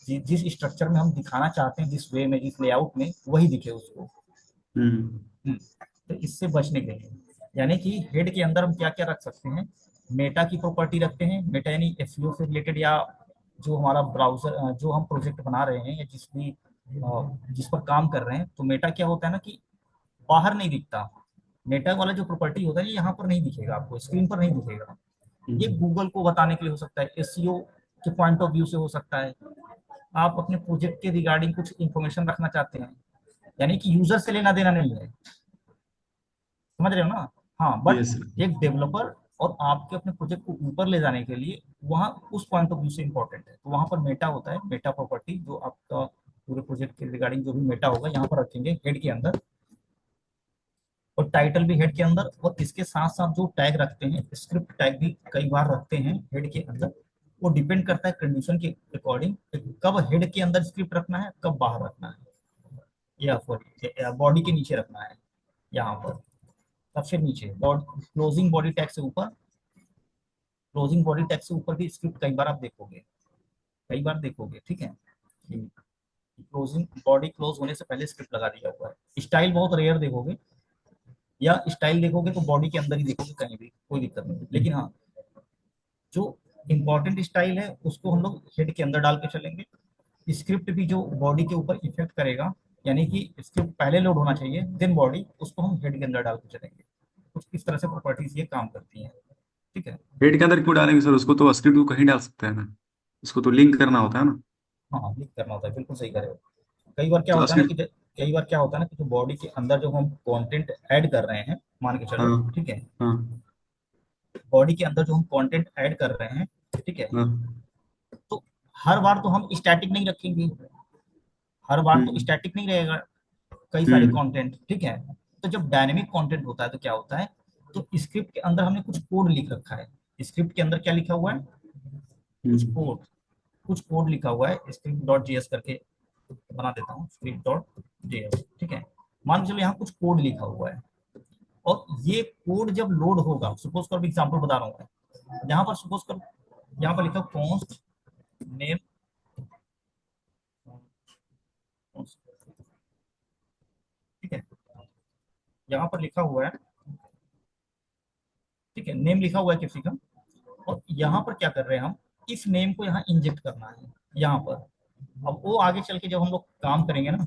जिस स्ट्रक्चर में हम दिखाना चाहते हैं, जिस वे में, जिस लेआउट में, वही दिखे उसको। हम्म तो इससे बचने के लिए, यानी कि हेड के अंदर हम क्या क्या रख सकते हैं, मेटा की प्रॉपर्टी रखते हैं, मेटा यानी SEO से रिलेटेड, या जो हमारा ब्राउजर, जो हम प्रोजेक्ट बना रहे हैं, या जिस पर काम कर रहे हैं, तो मेटा क्या होता है ना, कि बाहर नहीं दिखता। मेटा वाला जो प्रॉपर्टी होता है ये यहाँ पर नहीं दिखेगा, आपको स्क्रीन पर नहीं दिखेगा। ये हम्म गूगल को बताने के लिए हो सकता है, SEO के पॉइंट ऑफ व्यू से हो सकता है, आप अपने प्रोजेक्ट के रिगार्डिंग कुछ इंफॉर्मेशन रखना चाहते हैं, यानी कि यूजर से लेना देना नहीं है, समझ रहे हो ना। हाँ, बट यस सर। एक डेवलपर और आपके अपने प्रोजेक्ट को ऊपर ले जाने के लिए वहाँ उस पॉइंट ऑफ व्यू से इंपॉर्टेंट है, तो वहाँ पर मेटा होता है, मेटा प्रॉपर्टी, जो आपका पूरे प्रोजेक्ट के रिगार्डिंग जो भी मेटा होगा यहाँ पर रखेंगे हेड के अंदर, और टाइटल भी हेड के अंदर, और इसके साथ साथ जो टैग रखते हैं, स्क्रिप्ट टैग भी कई बार रखते हैं हेड के अंदर। वो डिपेंड करता है कंडीशन के अकॉर्डिंग, कब हेड के अंदर स्क्रिप्ट रखना है, कब बाहर रखना है, या फिर बॉडी के नीचे रखना है, यहाँ पर सबसे नीचे, क्लोजिंग बॉडी टैग से ऊपर, क्लोजिंग बॉडी टैग से ऊपर भी स्क्रिप्ट कई बार आप देखोगे, कई बार देखोगे, ठीक है। क्लोजिंग बॉडी क्लोज होने से पहले स्क्रिप्ट लगा दिया हुआ है। स्टाइल बहुत रेयर देखोगे, या स्टाइल देखोगे तो बॉडी के अंदर ही देखोगे, कहीं भी कोई दिक्कत नहीं, लेकिन हाँ, जो इंपॉर्टेंट स्टाइल है उसको हम लोग हेड के अंदर डाल के चलेंगे। स्क्रिप्ट भी जो बॉडी के ऊपर इफेक्ट करेगा, यानी कि स्क्रिप्ट पहले लोड होना चाहिए, देन बॉडी, उसको हम हेड के अंदर डाल के चलेंगे। कुछ इस तरह से प्रॉपर्टीज ये काम करती हैं, ठीक है। हेड के अंदर क्यों डालेंगे सर, उसको तो स्क्रिप्ट को कहीं डाल सकते हैं ना। उसको तो लिंक करना होता है ना। हाँ, क्लिक करना होता है, बिल्कुल सही करे हो। कई बार क्या तो होता है ना स्क्रिप्ट। कि कई बार क्या होता है ना कि जो बॉडी के अंदर जो हम कंटेंट ऐड कर रहे हैं, मान के चलो, हाँ ठीक है, हाँ बॉडी के अंदर जो हम कंटेंट ऐड कर रहे हैं, ठीक है, हाँ। तो हर बार तो हम स्टैटिक नहीं रखेंगे, हर बार तो हम्म स्टैटिक नहीं रहेगा कई सारे हम्म कंटेंट, ठीक है। तो जब डायनेमिक कंटेंट होता है तो क्या होता है, तो स्क्रिप्ट के अंदर हमने कुछ कोड लिख रखा है, स्क्रिप्ट के अंदर क्या लिखा हुआ है, कुछ हम्म कोड, कुछ कोड लिखा हुआ है, स्क्रिप्ट डॉट जेएस करके बना देता हूँ, स्क्रिप्ट डॉट जेएस, ठीक है। मान के चलो यहाँ कुछ कोड लिखा हुआ है, और ये कोड जब लोड होगा, सपोज करो एग्जांपल बता रहा हूँ मैं, यहाँ पर सपोज करो, यहाँ पर लिखा कॉन्स्ट नेम, ठीक है, यहाँ पर लिखा हुआ है, ठीक है, नेम लिखा हुआ है किसी का, और यहाँ पर क्या कर रहे हैं हम, इस नेम को यहाँ इंजेक्ट करना है यहाँ पर। अब वो आगे चल के जब हम लोग काम करेंगे ना,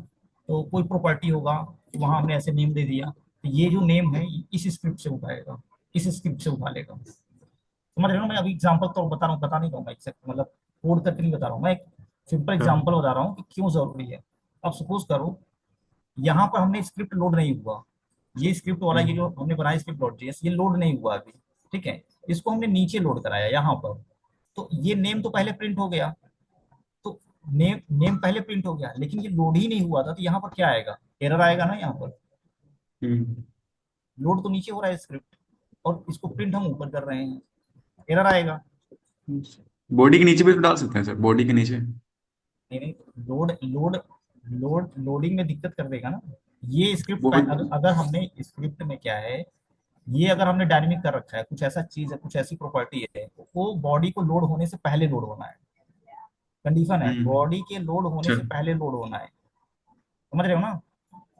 तो कोई प्रॉपर्टी होगा, तो वहां हमने ऐसे नेम दे दिया, तो ये जो नेम है इस स्क्रिप्ट से उठाएगा, इस स्क्रिप्ट से उठा लेगा। समझ रहे हो ना, मैं अभी एग्जांपल तो बता रहा हूँ, बता नहीं रहा हूँ मैं एक्सेप्ट मतलब कोड करके नहीं बता रहा हूँ, मैं एक सिंपल हाँ। एग्जांपल बता रहा हूँ कि क्यों जरूरी है। अब सपोज करो यहाँ पर हमने स्क्रिप्ट लोड नहीं हुआ, ये स्क्रिप्ट वाला ये जो हम्म। हमने बनाया स्क्रिप्ट डॉट जेएस, ये लोड नहीं हुआ अभी, ठीक है, इसको हमने नीचे लोड कराया यहाँ पर, तो ये नेम तो पहले प्रिंट हो गया, तो नेम नेम पहले प्रिंट हो गया, लेकिन ये लोड ही नहीं हुआ था, तो यहाँ पर क्या आएगा, एरर आएगा ना यहाँ पर। हम्म। लोड तो नीचे हो रहा है स्क्रिप्ट, और इसको प्रिंट हम ऊपर कर रहे हैं, एरर आएगा। बॉडी के नीचे भी तो डाल सकते हैं सर, बॉडी के नीचे। नहीं नहीं, लोड लोड लोडिंग में दिक्कत कर देगा ना। ये स्क्रिप्ट बॉडी। अगर हमने स्क्रिप्ट में क्या है, ये अगर हमने डायनेमिक कर रखा है, कुछ ऐसा चीज है, कुछ ऐसी प्रॉपर्टी है, वो बॉडी को लोड होने से पहले लोड होना है, कंडीशन है, हम्म। बॉडी के लोड होने अच्छा। से पहले लोड होना है। समझ रहे हो ना।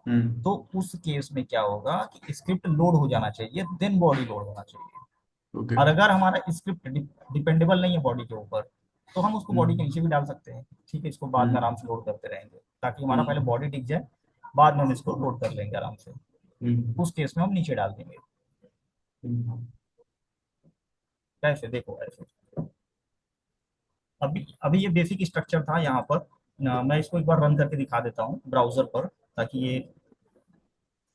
हम्म। तो उस केस में क्या होगा कि स्क्रिप्ट लोड हो जाना चाहिए, देन बॉडी लोड होना चाहिए। ओके। और अगर हमारा स्क्रिप्ट डिपेंडेबल नहीं है बॉडी के ऊपर, तो हम उसको बॉडी के हम्म। नीचे भी डाल सकते हैं, ठीक है, इसको बाद में आराम हम्म। से लोड करते रहेंगे, ताकि हमारा पहले हम्म। बॉडी टिक जाए, बाद में हम इसको लोड कर लेंगे आराम से। हम्म। उस केस में हम नीचे डाल देंगे। हम्म। कैसे, देखो ऐसे, अभी अभी ये बेसिक स्ट्रक्चर था यहाँ पर ना, मैं इसको एक बार रन करके दिखा देता हूँ ब्राउजर पर, ताकि ये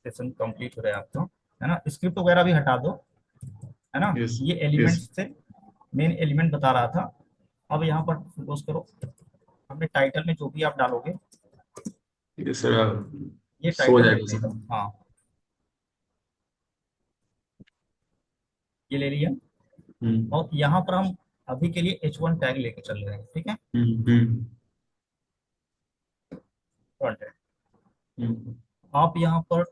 सेशन कंप्लीट हो जाए आपका, है ना। स्क्रिप्ट वगैरह भी हटा दो, है ना। यस। ये यस। एलिमेंट्स से मेन एलिमेंट बता रहा था। अब यहाँ पर सपोज करो, हमने टाइटल में जो भी आप डालोगे, ये सर ये सो टाइटल ले जाएगा सर। लेगा, हाँ, ये ले लिया। हम्म। और यहाँ पर हम अभी के लिए H1 टैग लेके चल रहे हैं, ठीक है, हम्म। हम्म। Front end. हम्म। आप यहाँ पर,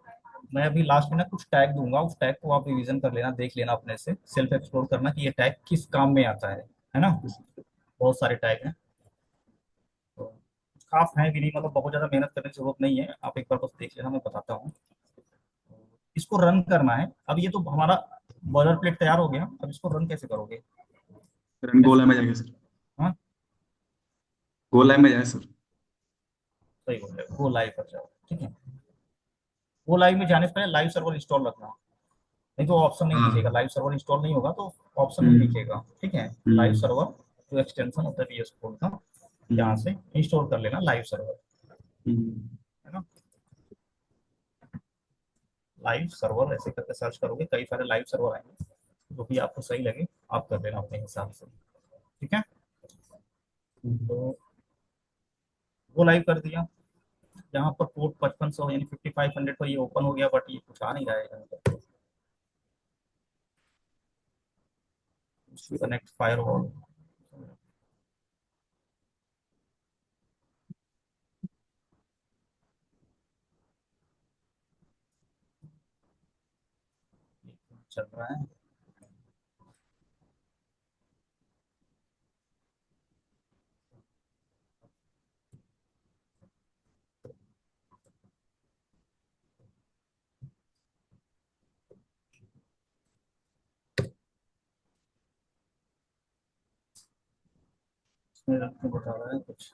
मैं अभी लास्ट में ना कुछ टैग दूंगा, उस टैग को आप रिवीजन कर लेना, देख लेना अपने से, सेल्फ एक्सप्लोर करना कि ये टैग किस काम में आता है ना। बहुत सारे टैग हैं, तो खास है भी नहीं, मतलब बहुत ज्यादा मेहनत करने की जरूरत नहीं है, आप एक बार बस देख लेना, मैं बताता हूँ। इसको रन करना है। अब ये तो हमारा बॉलर प्लेट तैयार हो गया, अब इसको रन कैसे करोगे, रन कैसे, गोला में जाएंगे सर। हाँ, गोला में जाए सर। सही बोल रहे हो, वो लाइव पर जाओ, ठीक है। वो लाइव में जाने से पहले लाइव सर्वर इंस्टॉल रखना, नहीं तो ऑप्शन नहीं दिखेगा, हाँ। लाइव सर्वर इंस्टॉल नहीं होगा तो ऑप्शन नहीं हम्म। दिखेगा, ठीक है। लाइव हम्म। सर्वर जो एक्सटेंशन होता है VS कोड का, यहाँ हम्म। से इंस्टॉल कर लेना लाइव सर्वर, हम्म। है ना। लाइव सर्वर ऐसे करके सर्च करोगे, कई सारे लाइव सर्वर आएंगे, जो भी आपको सही लगे आप कर लेना अपने हिसाब से, ठीक है। हम्म। तो वो लाइव कर दिया, यहाँ पर पोर्ट 5500 यानी 5500 पर ये ओपन हो गया, बट ये कुछ आ नहीं रहा है यहाँ पर। कनेक्ट फायरवॉल, चल रहा है। इसमें आपको बता रहा है कुछ,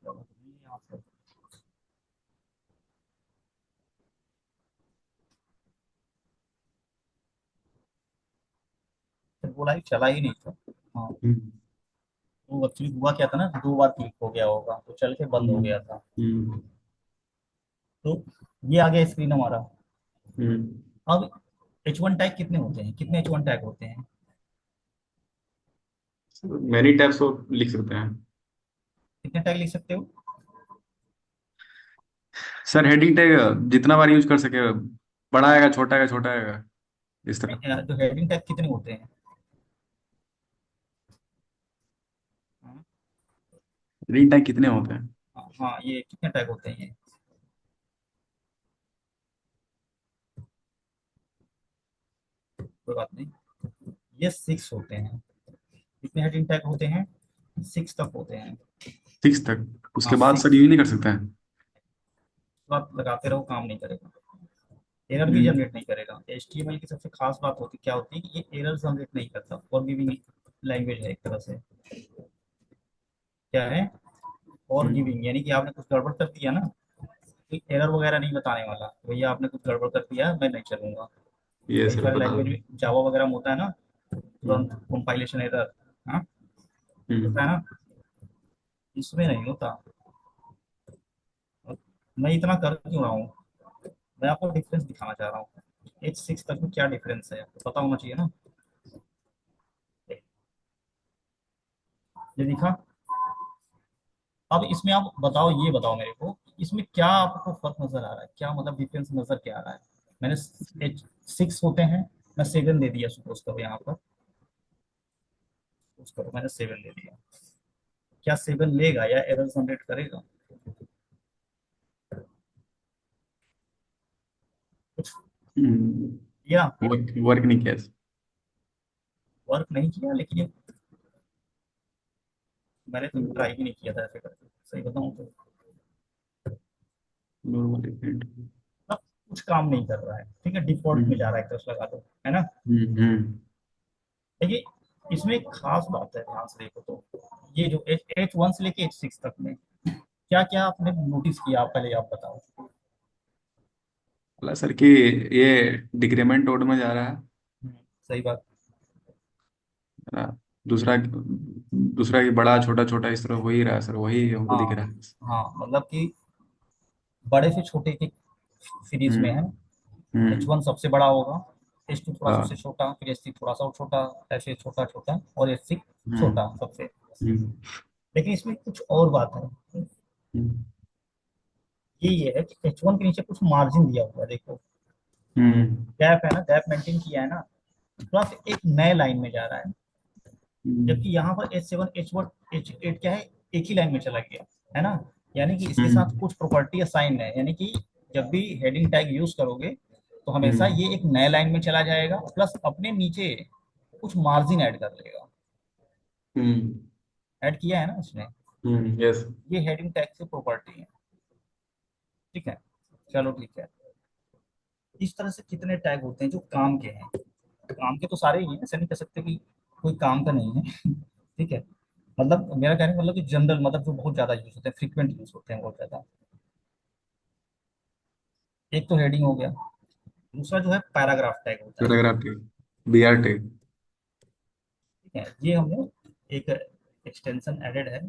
यहाँ पर फिर वो लाइव चला ही नहीं था। हाँ, हम्म। वो एक्चुअली हुआ क्या था ना, 2 बार क्लिक हो गया होगा, तो चल के बंद हो हम्म। गया था। हम्म। तो ये आ गया स्क्रीन हमारा। हम्म। अब H1 टैग कितने होते हैं, कितने H1 टैग होते हैं, मैनी टैब्स को लिख सकते हैं। कितने टैग लिख सकते हो। सर हेडिंग टैग जितना बार यूज कर सके, बड़ा आएगा छोटा आएगा छोटा आएगा, इस तरह। जो हेडिंग टैग कितने होते हैं, हाँ, हेडिंग टैग कितने होते हैं? हाँ, ये कितने टैग होते हैं ये, कोई बात नहीं। ये 6 होते हैं। कितने हेडिंग टैग होते हैं? 6 तक होते हैं। 6 तक, हाँ उसके बाद सर 6। यूज नहीं कर सकते हैं? बात लगाते रहो, काम नहीं करेगा, एरर भी हम्म। जनरेट नहीं करेगा। HTML की सबसे खास बात होती क्या होती है कि ये एरर जनरेट नहीं करता। फॉरगिविंग लैंग्वेज है एक तरह से। क्या है? हम्म। फॉरगिविंग यानी कि आपने कुछ गड़बड़ कर दिया ना, कोई एरर वगैरह नहीं बताने वाला, भैया आपने कुछ गड़बड़ कर दिया मैं नहीं चलूंगा। ये कई सर सारे पता है। लैंग्वेज में जावा वगैरह में होता है ना, तुरंत हम्म। Compilation error. हाँ, होता है हम्म। ना, इसमें नहीं होता। मैं इतना कर क्यों रहा हूँ? मैं आपको डिफरेंस दिखाना चाह रहा हूँ। H6 तक में क्या डिफरेंस है आपको पता होना चाहिए ना। ये दिखा। अब इसमें आप बताओ, ये बताओ मेरे को, इसमें क्या आपको फर्क नजर आ रहा है, क्या मतलब डिफरेंस नजर क्या आ रहा है? मैंने H6 होते हैं, मैं 7 दे दिया सपोज करो यहाँ पर। सपोज करो मैंने 7 दे दिया, क्या 7 लेगा या एरर जनरेट करेगा? कुछ हम्म। किया? वर्क वर्क नहीं किया सर। वर्क नहीं किया, लेकिन ये मैंने तो ट्राई भी नहीं किया था ऐसे करके, सही बताऊं तो। Normal event. मतलब कुछ काम नहीं कर रहा है, ठीक है, डिफॉल्ट में जा रहा है, एक तरह से लगा दो, है ना। हम्म। देखिए, इसमें एक खास बात है, ध्यान से देखो तो, ये जो H1 से लेके H6 तक में क्या क्या आपने नोटिस किया, आप पहले आप बताओ। बोला सर कि ये डिक्रीमेंट मोड में जा रहा है सही बात। ना। दूसरा दूसरा ये बड़ा छोटा छोटा इस तरह हो ही रहा है सर, वही हमको दिख रहा हाँ है। हाँ, मतलब कि बड़े से छोटे की सीरीज में है। हम्म। हम्म। H1 सबसे बड़ा होगा, H2 थोड़ा सा उससे हाँ। छोटा, फिर H3 थोड़ा सा और छोटा, ऐसे छोटा छोटा, और H6 छोटा हम्म। सबसे। हम्म। लेकिन इसमें कुछ और बात है, हम्म। ये है कि H1 के नीचे कुछ मार्जिन दिया हुआ है, देखो हम्म। गैप है ना, गैप मेंटेन किया है ना, प्लस एक नए लाइन में जा रहा है। जबकि यहाँ पर H7 H1 H8 क्या है, एक ही लाइन में चला गया, है ना। यानी कि इसके साथ हम्म। कुछ प्रॉपर्टी असाइन है, यानी कि जब भी हेडिंग टैग यूज करोगे तो हमेशा हम्म। ये एक नए लाइन में चला जाएगा, प्लस अपने नीचे कुछ मार्जिन ऐड कर लेगा। हम्म। ऐड किया है ना इसने। यस। ये हेडिंग टैग की प्रॉपर्टी है, ठीक है। चलो ठीक है। इस तरह से कितने टैग होते हैं जो काम के हैं? काम के तो सारे ही हैं, ऐसा नहीं कह सकते कि कोई काम का नहीं है। ठीक है, मतलब मेरा कहने का मतलब कि जनरल, मतलब जो बहुत ज्यादा यूज होते हैं, फ्रीक्वेंट यूज होते हैं बहुत ज्यादा। एक तो हेडिंग हो गया, दूसरा जो है पैराग्राफ टैग होता है। Paragraph tag, BR tag. ठीक है, ये हमने एक एक्सटेंशन एडेड है,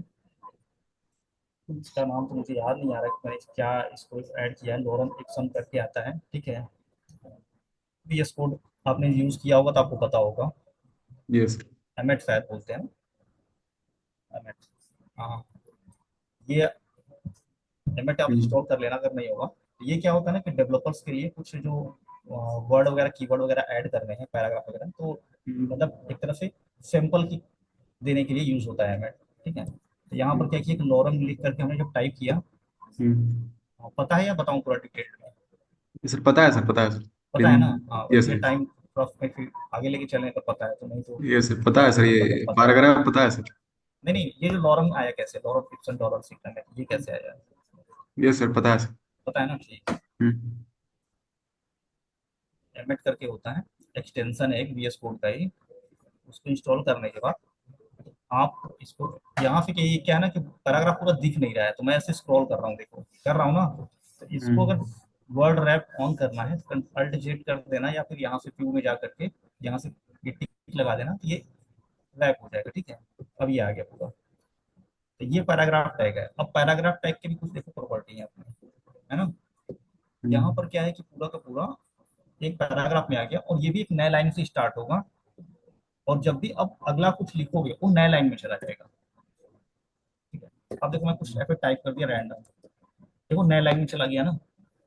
इसका नाम तो मुझे याद नहीं आ रहा कि मैंने क्या इसको ऐड किया है, लोरम एक्शन करके आता है, ठीक है। VS कोड आपने यूज किया होगा तो आपको पता होगा। यस। एमेट शायद बोलते हैं ना, एमेट। हाँ, ये एमेट आप हम्म। इंस्टॉल कर लेना अगर नहीं होगा। ये क्या होता है ना कि डेवलपर्स के लिए कुछ जो वर्ड वगैरह कीवर्ड वगैरह ऐड करने हैं, पैराग्राफ वगैरह, तो मतलब एक तरह से सैंपल की देने के लिए यूज होता है एमेट, ठीक है। तो यहाँ पर क्या किया कि लॉरम लिख करके हमने जब टाइप किया, हम्म। पता है या बताऊँ पूरा डिटेल में? ये सर पता है सर, पता है सर। पता है ना, लेकिन हाँ ये इसलिए सर, टाइम रफ में फिर आगे लेके चलने का पता है, तो नहीं तो ये सर पता है बात सर, में मतलब ये पता है। पैराग्राफ पता है सर। नहीं नहीं, ये जो लॉरम आया कैसे, लॉरम फिक्सन डॉलर सिस्टम है, ये कैसे आया? ये सर पता है सर। पता है ना, ठीक। हम्म। एमेट करके होता है, एक्सटेंशन है एक VS कोड का ही। उसको इंस्टॉल करने के बाद आप इसको, यहाँ से ये क्या है ना कि पैराग्राफ पूरा दिख नहीं रहा है, तो मैं ऐसे स्क्रॉल कर रहा हूँ, देखो कर रहा हूँ ना। तो इसको अगर हम्म। वर्ड रैप ऑन करना है तो अल्ट जेड कर देना, या फिर यहाँ से व्यू में जा करके यहाँ से ये टिक लगा देना, तो ये रैप हो जाएगा, ठीक है। अब ये आ गया पूरा। तो ये पैराग्राफ टैग है। अब पैराग्राफ टैग की भी कुछ देखो प्रॉपर्टी है अपने, है ना। यहाँ हम्म। पर क्या है कि पूरा का पूरा एक पैराग्राफ में आ गया, और ये भी एक नए लाइन से स्टार्ट होगा, और जब भी अब अगला कुछ लिखोगे वो नए लाइन में चला जाएगा, ठीक है। अब देखो मैं कुछ ऐसे टाइप कर दिया रैंडम, देखो नए लाइन में चला गया ना।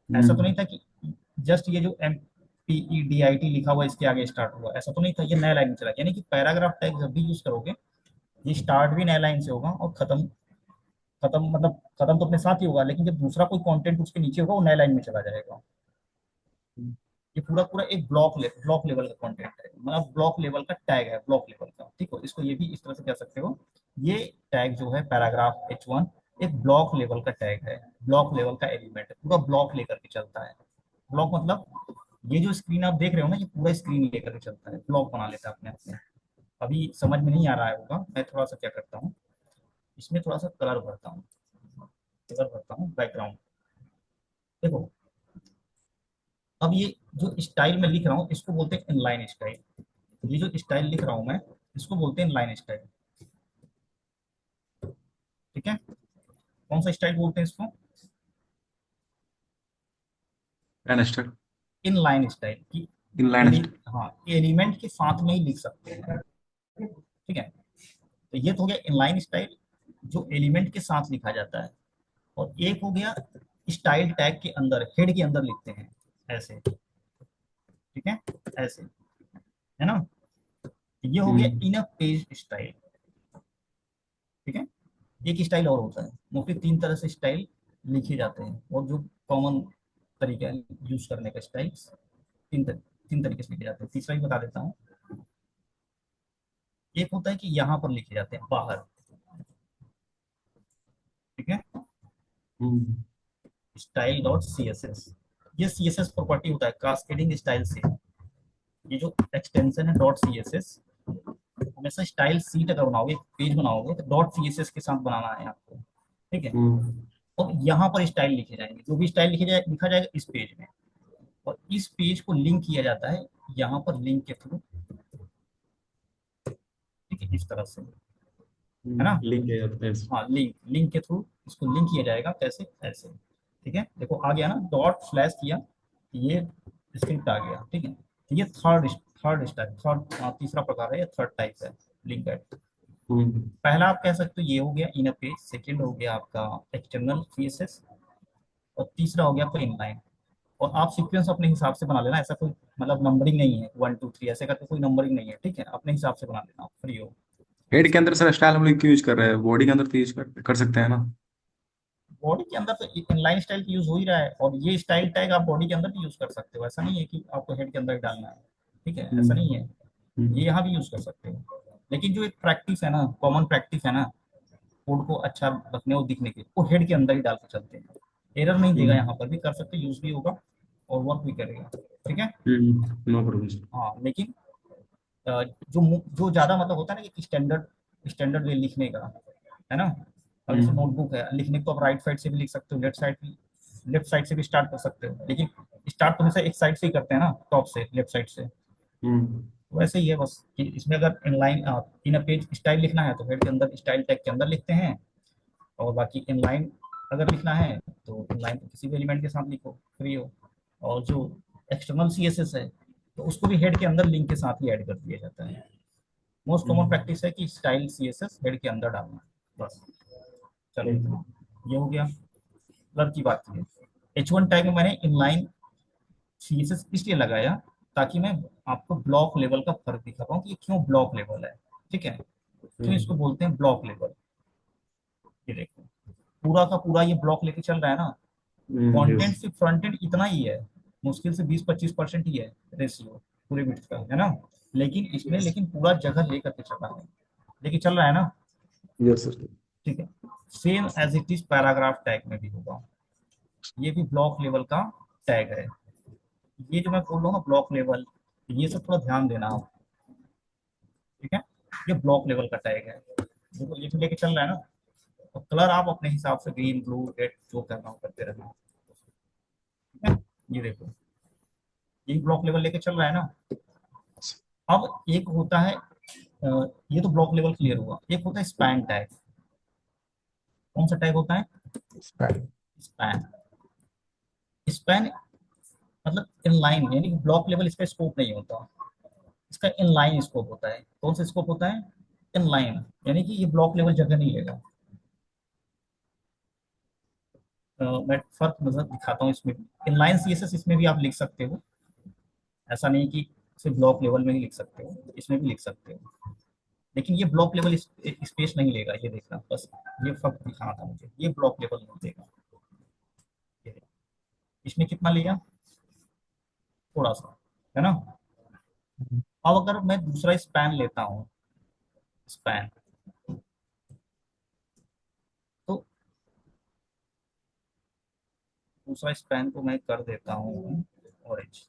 ऐसा तो नहीं हम्म। था कि जस्ट ये जो MPEDIT लिखा हुआ इसके आगे स्टार्ट हुआ, ऐसा तो नहीं था, ये नए लाइन में चला गया। यानी कि पैराग्राफ टैग जब भी यूज करोगे, ये स्टार्ट भी नए लाइन से होगा और खत्म, खत्म मतलब खत्म तो अपने साथ ही होगा, लेकिन जब दूसरा कोई कंटेंट उसके नीचे होगा वो नए लाइन में चला जाएगा। ये पूरा पूरा एक ब्लॉक लेवल का कंटेंट है, मतलब ब्लॉक लेवल का टैग है, ब्लॉक लेवल का, ठीक है। इसको ये भी इस तरह से कह सकते हो, ये टैग जो है पैराग्राफ H1 एक ब्लॉक लेवल का टैग है, ब्लॉक लेवल का एलिमेंट है, पूरा ब्लॉक लेकर के चलता है। ब्लॉक मतलब ये जो स्क्रीन आप देख रहे हो ना, ये पूरा स्क्रीन लेकर के चलता है, ब्लॉक बना लेता है अपने आप में। अभी समझ में नहीं आ रहा है होगा, मैं थोड़ा सा क्या करता हूँ, इसमें थोड़ा सा कलर भरता हूँ बैकग्राउंड। देखो, अब ये जो स्टाइल में लिख रहा हूँ इसको बोलते हैं इनलाइन स्टाइल। ये जो स्टाइल लिख रहा हूँ मैं, इसको बोलते हैं इनलाइन स्टाइल, ठीक है। कौन सा स्टाइल बोलते हैं इसको? एनस्टर। इनलाइन स्टाइल की इनलाइन। हाँ, एलिमेंट के साथ में ही लिख सकते हैं, ठीक है। तो ये तो हो गया इनलाइन स्टाइल, जो एलिमेंट के साथ लिखा जाता है। और एक हो गया स्टाइल टैग के अंदर, हेड के अंदर लिखते हैं, ऐसे, ठीक है, ऐसे, है ना। ये हो गया हम्म। इन अ पेज स्टाइल, ठीक है। एक स्टाइल और होता है, मोस्टली तीन तरह से स्टाइल लिखे जाते हैं, और जो कॉमन तरीका है यूज करने का स्टाइल, तीन तरीके से लिखे जाते हैं। तीसरा ही बता देता हूँ। एक होता है कि यहाँ पर लिखे जाते हैं बाहर, ठीक है, हम्म। Style dot C S S. ये सी एस एस प्रॉपर्टी होता है कास्केडिंग स्टाइल से। ये जो एक्सटेंशन है डॉट सी एस एस, हमेशा स्टाइल सीट अगर बनाओगे, पेज बनाओगे, तो डॉट सी एस एस के साथ बनाना है आपको, ठीक है। हम्म। और यहाँ पर स्टाइल लिखे जाएंगे, जो भी स्टाइल लिखा जाएगा इस पेज में, और इस पेज को लिंक किया जाता है यहाँ पर लिंक के थ्रू, ठीक है, इस तरह से, है ना। लिंक किया जाता है। हाँ, लिंक लिंक के थ्रू इसको लिंक किया जाएगा, कैसे, ऐसे, ठीक है। देखो आ गया ना, डॉट स्लैश किया, ये स्क्रिप्ट आ गया, ठीक है। तो ये थर्ड स्टाइल, तीसरा प्रकार है, ये थर्ड टाइप है लिंक एड। हम्म। पहला आप कह सकते हो ये हो गया इन अ पेज, सेकेंड हो गया आपका एक्सटर्नल सीएसएस, और तीसरा हो गया आपका इनलाइन। और आप सीक्वेंस अपने हिसाब से बना लेना, ऐसा कोई मतलब नंबरिंग नहीं है, 1 2 3 ऐसे करके कोई नंबरिंग नहीं है, ठीक है, अपने हिसाब से बना लेना, फ्री हो। हेड के अंदर सर स्टाइल हम लोग क्यों यूज कर रहे हैं? बॉडी के अंदर तो यूज कर सकते हैं ना? बॉडी के अंदर तो इनलाइन स्टाइल की यूज हो ही रहा है, और ये स्टाइल टैग आप बॉडी के अंदर भी यूज कर सकते हो, ऐसा नहीं है कि आपको हेड के अंदर ही डालना है, ठीक है, ऐसा नहीं है। हम्म। ये हम्म। यहाँ भी यूज कर सकते हो, लेकिन जो एक प्रैक्टिस है ना, कॉमन प्रैक्टिस है ना, कोड को अच्छा रखने और दिखने के, वो हेड के अंदर ही डाल के चलते हैं। एरर नहीं देगा, यहाँ पर भी कर सकते, यूज भी होगा और वर्क भी करेगा, ठीक है। No problem. हाँ, लेकिन जो ज्यादा मतलब होता है ना कि स्टैंडर्ड वे लिखने का, है ना। अब जैसे हम्म। नोटबुक है, लिखने को आप राइट साइड से भी लिख सकते हो, लेफ्ट साइड से भी स्टार्ट कर सकते हो, लेकिन स्टार्ट तो हमेशा एक साइड से ही करते हैं ना, टॉप से, लेफ्ट साइड से। हम्म। वैसे ही है बस कि इसमें अगर inline in a page style लिखना है तो हेड के अंदर स्टाइल टैग के अंदर लिखते हैं, और बाकी इनलाइन अगर लिखना है तो इनलाइन तो किसी भी एलिमेंट के साथ लिखो, फ्री हो। और जो एक्सटर्नल सीएसएस है, तो उसको भी हेड के अंदर लिंक के साथ ही ऐड कर दिया जाता है। मोस्ट कॉमन हम्म। प्रैक्टिस है कि स्टाइल सीएसएस हेड के अंदर डालना, बस। चलो हम्म। इतना ये हो गया, कलर की बात की है। H1 टैग में मैंने इनलाइन सीएसएस इसलिए लगाया ताकि मैं आपको ब्लॉक लेवल का फर्क दिखा पाऊँ कि ये क्यों ब्लॉक लेवल है, ठीक है, क्यों इसको बोलते हैं ब्लॉक लेवल। ये देखो, पूरा का पूरा ये ब्लॉक लेके चल रहा है ना, यस। कंटेंट सिर्फ फ्रंट एंड इतना ही है, मुश्किल से 20-25% ही है रेशियो पूरे बिट्स का, है ना। लेकिन इसमें लेकिन पूरा जगह लेकर के चल रहा है, लेके चल रहा है ना, यस सर। ठीक है। Same as it is paragraph tag में भी होगा, ये भी ब्लॉक लेवल का टैग है। ये जो मैं बोल रहा हूँ ना ब्लॉक लेवल, ये सब थोड़ा ध्यान देना आप, ठीक है। ये ब्लॉक लेवल का टैग है, देखो ये भी लेके चल रहा है ना। और कलर आप अपने हिसाब से ग्रीन ब्लू रेड जो करना हो करते रहना, ठीक है। ये देखो, ये ब्लॉक लेवल लेके चल रहा है ना। अब एक होता है ये तो ब्लॉक लेवल क्लियर हुआ, एक होता है स्पैन टैग। कौन सा टैग होता है? स्पैन। स्पैन मतलब इनलाइन, यानी कि ब्लॉक लेवल इसका स्कोप नहीं होता, इसका इनलाइन स्कोप होता है। कौन सा स्कोप होता है? इनलाइन, यानी कि ये ब्लॉक लेवल जगह नहीं लेगा। मैं फर्क नजर दिखाता हूँ इसमें, इनलाइन सीएसएस इसमें भी आप लिख सकते हो, ऐसा नहीं कि सिर्फ ब्लॉक लेवल में ही लिख सकते हो, इसमें भी लिख सकते हो, लेकिन ये ब्लॉक लेवल स्पेस नहीं लेगा, ये देखना बस, ये फर्क दिखाना था मुझे, ये ब्लॉक लेवल नहीं देगा। ये देखो, इसमें कितना लिया, थोड़ा सा, है ना। अब अगर मैं दूसरा स्पैन लेता हूँ, स्पैन, तो दूसरा स्पैन को मैं कर देता हूँ ऑरेंज,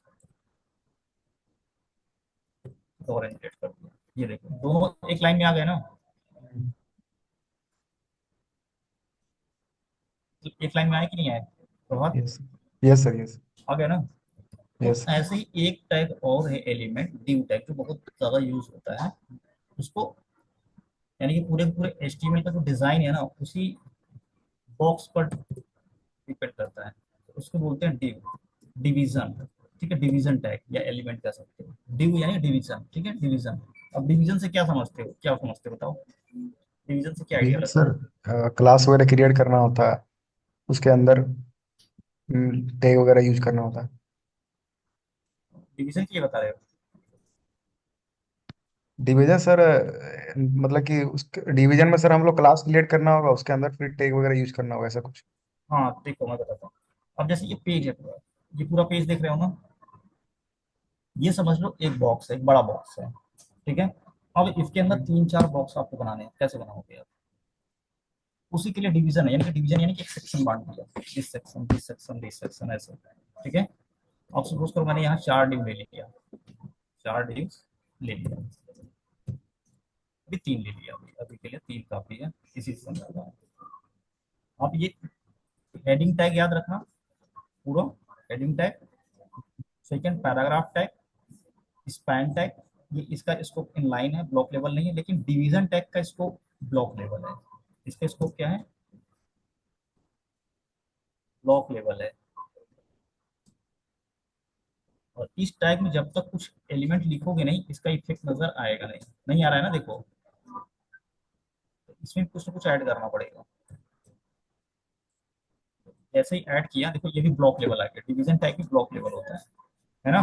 ऑरेंज रेड कर दिया। ये देखो दोनों एक लाइन में आ गए ना, एक लाइन में आए कि नहीं आए प्रभात, यस, यस सर, यस, आ गया ना। तो यस। ऐसे ही एक टैग और है एलिमेंट, div टैग, जो बहुत ज्यादा यूज होता है। उसको, यानी कि पूरे पूरे HTML का जो डिजाइन है ना, उसी बॉक्स पर डिपेंड करता है। तो उसको बोलते हैं डिव, डिवीजन। ठीक है, डिवीजन टैग या एलिमेंट कह सकते हो। डिव यानी डिवीजन, ठीक है, डिवीजन। अब डिवीजन से क्या समझते हो, क्या समझते हो बताओ, डिवीजन से क्या आइडिया डिवीजन लगता सर, है। क्लास वगैरह क्रिएट करना होता है, उसके अंदर टैग वगैरह यूज करना होता है। डिवीजन के लिए बता रहे हो। डिवीजन सर, मतलब कि उस डिवीजन में सर हम लोग क्लास क्रिएट करना होगा, उसके अंदर फिर टैग वगैरह यूज करना होगा, ऐसा कुछ। हाँ देखो मैं बताता हूँ। अब जैसे ये पेज है पूरा, ये पूरा पेज देख रहे हो ना, ये समझ लो एक बॉक्स है, एक बड़ा बॉक्स है, ठीक है। अब इसके अंदर तीन चार बॉक्स आपको बनाने हैं, कैसे बनाओगे आप, उसी के लिए डिवीजन है। यानी कि डिवीजन यानी कि एक सेक्शन बांट दिया, this section, this section, this section, ऐसे, ठीक है। अब सपोज करो मैंने यहाँ चार डिव ले लिया, चार डिव ले लिया, अभी तीन ले लिया, अभी के लिए तीन काफी है, इसी से समझ रहा है। अब ये हेडिंग टैग याद रखना पूरा, heading tag, second paragraph tag, span tag, ये इसका स्कोप इनलाइन है, ब्लॉक लेवल नहीं है। लेकिन डिवीजन टैग का स्कोप ब्लॉक लेवल है। इसका स्कोप क्या है, ब्लॉक लेवल है। और इस टैग में जब तक कुछ एलिमेंट लिखोगे नहीं, इसका इफेक्ट नजर आएगा नहीं। नहीं आ रहा है ना, देखो, तो इसमें कुछ ना कुछ ऐड करना पड़ेगा। जैसे ही ऐड किया, देखो ये भी ब्लॉक लेवल आ गया, डिवीजन टैग भी ब्लॉक लेवल होता है ना।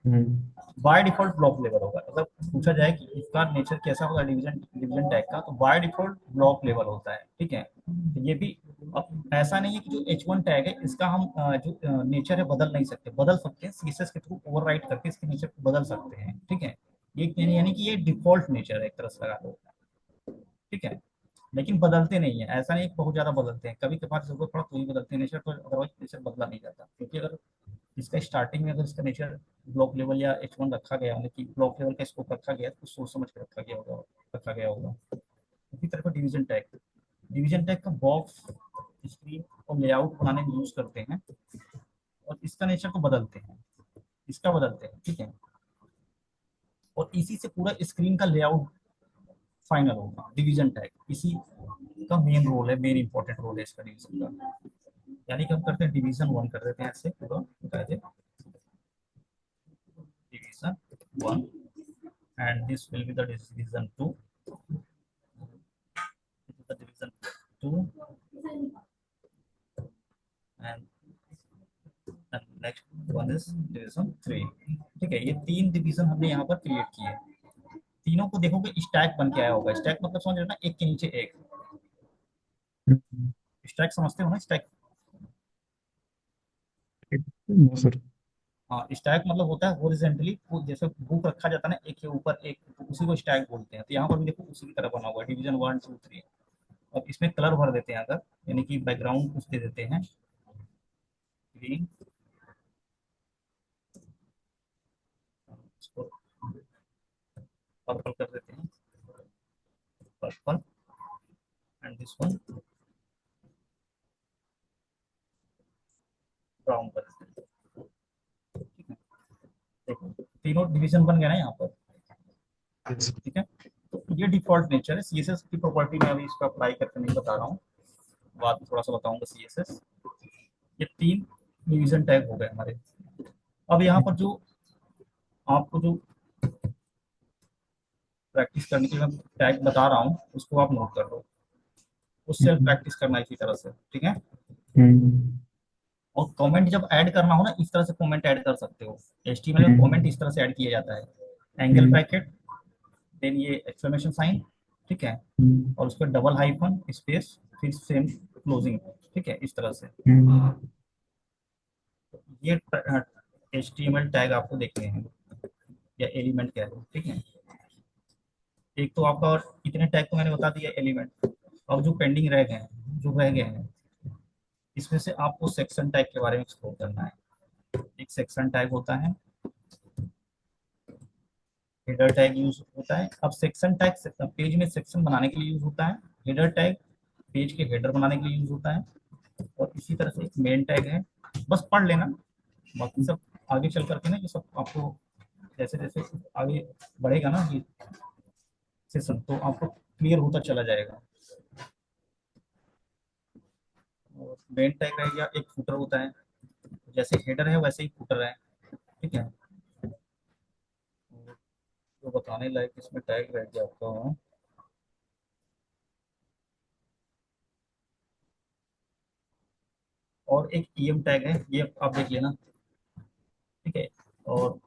हम्म। बाय डिफॉल्ट ब्लॉक लेवल होगा। अगर पूछा जाए कि इसका नेचर कैसा होगा डिवीजन, डिवीजन टैग का, तो बाय डिफॉल्ट ब्लॉक लेवल होता है, ठीक है। तो ये भी, अब ऐसा नहीं है कि जो H1 टैग है इसका हम जो नेचर है बदल नहीं सकते, बदल सकते हैं CSS के थ्रू ओवरराइट करके इसके नेचर को बदल सकते हैं, ठीक है। ये यानी कि ये डिफॉल्ट नेचर है एक तरह से लगा लो, ठीक है। लेकिन बदलते नहीं है, ऐसा नहीं कि बहुत ज्यादा बदलते हैं, कभी कभार जरूरत पड़ा तो ही बदलते हैं नेचर, तो अदरवाइज नेचर बदला नहीं जाता। क्योंकि अगर इसका स्टार्टिंग में अगर इसका नेचर ब्लॉक लेवल या H1 रखा गया, मतलब कि ब्लॉक लेवल का स्कोप रखा गया, तो सोच समझ के रखा गया होगा। इसी तरह का डिवीजन टैग का बॉक्स, स्क्रीन और लेआउट बनाने में यूज करते हैं। और इसका नेचर को बदलते हैं, इसका बदलते हैं, ठीक है। और इसी से पूरा स्क्रीन का लेआउट फाइनल होगा। डिवीजन टैग इसी का मेन रोल है, मेन इंपॉर्टेंट रोल है इसका डिवीजन का। यानी कि हम करते हैं डिवीजन 1 कर देते हैं, ऐसे पूरा बता division 1, and this will be the division 2, this is the division 2, and next one is division 3। ठीक है, ये तीन डिवीजन हमने यहाँ पर क्रिएट किए। तीनों को देखोगे स्टैक बन के आया होगा। स्टैक मतलब समझ रहे हो ना, एक के नीचे एक। स्टैक समझते हो ना, स्टैक। No sir. हाँ, स्टैक मतलब होता है हॉरिजॉन्टली, जैसे बुक रखा जाता है ना एक के ऊपर एक, तो उसी को स्टैक बोलते हैं। तो यहाँ पर भी देखो उसी की तरह बना हुआ है, डिवीजन 1 2 3। और इसमें कलर भर देते हैं अगर, यानी कि बैकग्राउंड कुछ दे देते हैं, ग्रीन, इसको पर्पल कर देते हैं, purple, and this one brown कर देते हैं, ठीक है। देखो तीनों डिवीजन बन गया ना यहाँ पर, यस। ठीक है। तो ये डिफॉल्ट नेचर है। CSS की प्रॉपर्टी में अभी इसको अप्लाई करके नहीं बता रहा हूँ, बाद में थोड़ा सा बताऊंगा CSS। ये तीन डिवीजन टैग हो गए हमारे। अब यहाँ पर जो आपको जो प्रैक्टिस करने के लिए मैं टैग बता रहा हूँ, उसको आप नोट कर लो। वो सेल्फ प्रैक्टिस करना इसी तरह से, ठीक है। और कमेंट जब ऐड करना हो ना, इस तरह से कमेंट ऐड कर सकते हो। HTML में कमेंट इस तरह से ऐड किया जाता है, एंगल ब्रैकेट, देन ये एक्सक्लेमेशन साइन, ठीक है, और उस पर डबल हाइफन स्पेस, फिर सेम क्लोजिंग, ठीक है, इस तरह से। ये HTML टैग आपको देखने हैं या एलिमेंट क्या है, ठीक है। एक तो आपका, और इतने टैग तो मैंने बता दिया एलिमेंट। अब जो पेंडिंग रह गए हैं, जो रह गए हैं, इसमें से आपको सेक्शन टैग के बारे में एक्सप्लोर करना है। एक सेक्शन टैग होता है, हेडर टैग यूज होता है। अब सेक्शन टैग पेज में सेक्शन बनाने के लिए यूज होता है। हेडर टैग पेज के हेडर बनाने के लिए यूज होता है। और इसी तरह से एक मेन टैग है। बस पढ़ लेना, बाकी सब आगे चल करके ना ये सब आपको जैसे जैसे आगे बढ़ेगा ना ये सेशन, तो आपको क्लियर होता चला जाएगा। और मेन टैग रह गया, एक फुटर होता है, जैसे हेडर है वैसे ही फुटर है, ठीक है। तो बताने लायक इसमें टैग रह गया आपका, और एक ईएम टैग है, ये आप देख लेना, ठीक है। और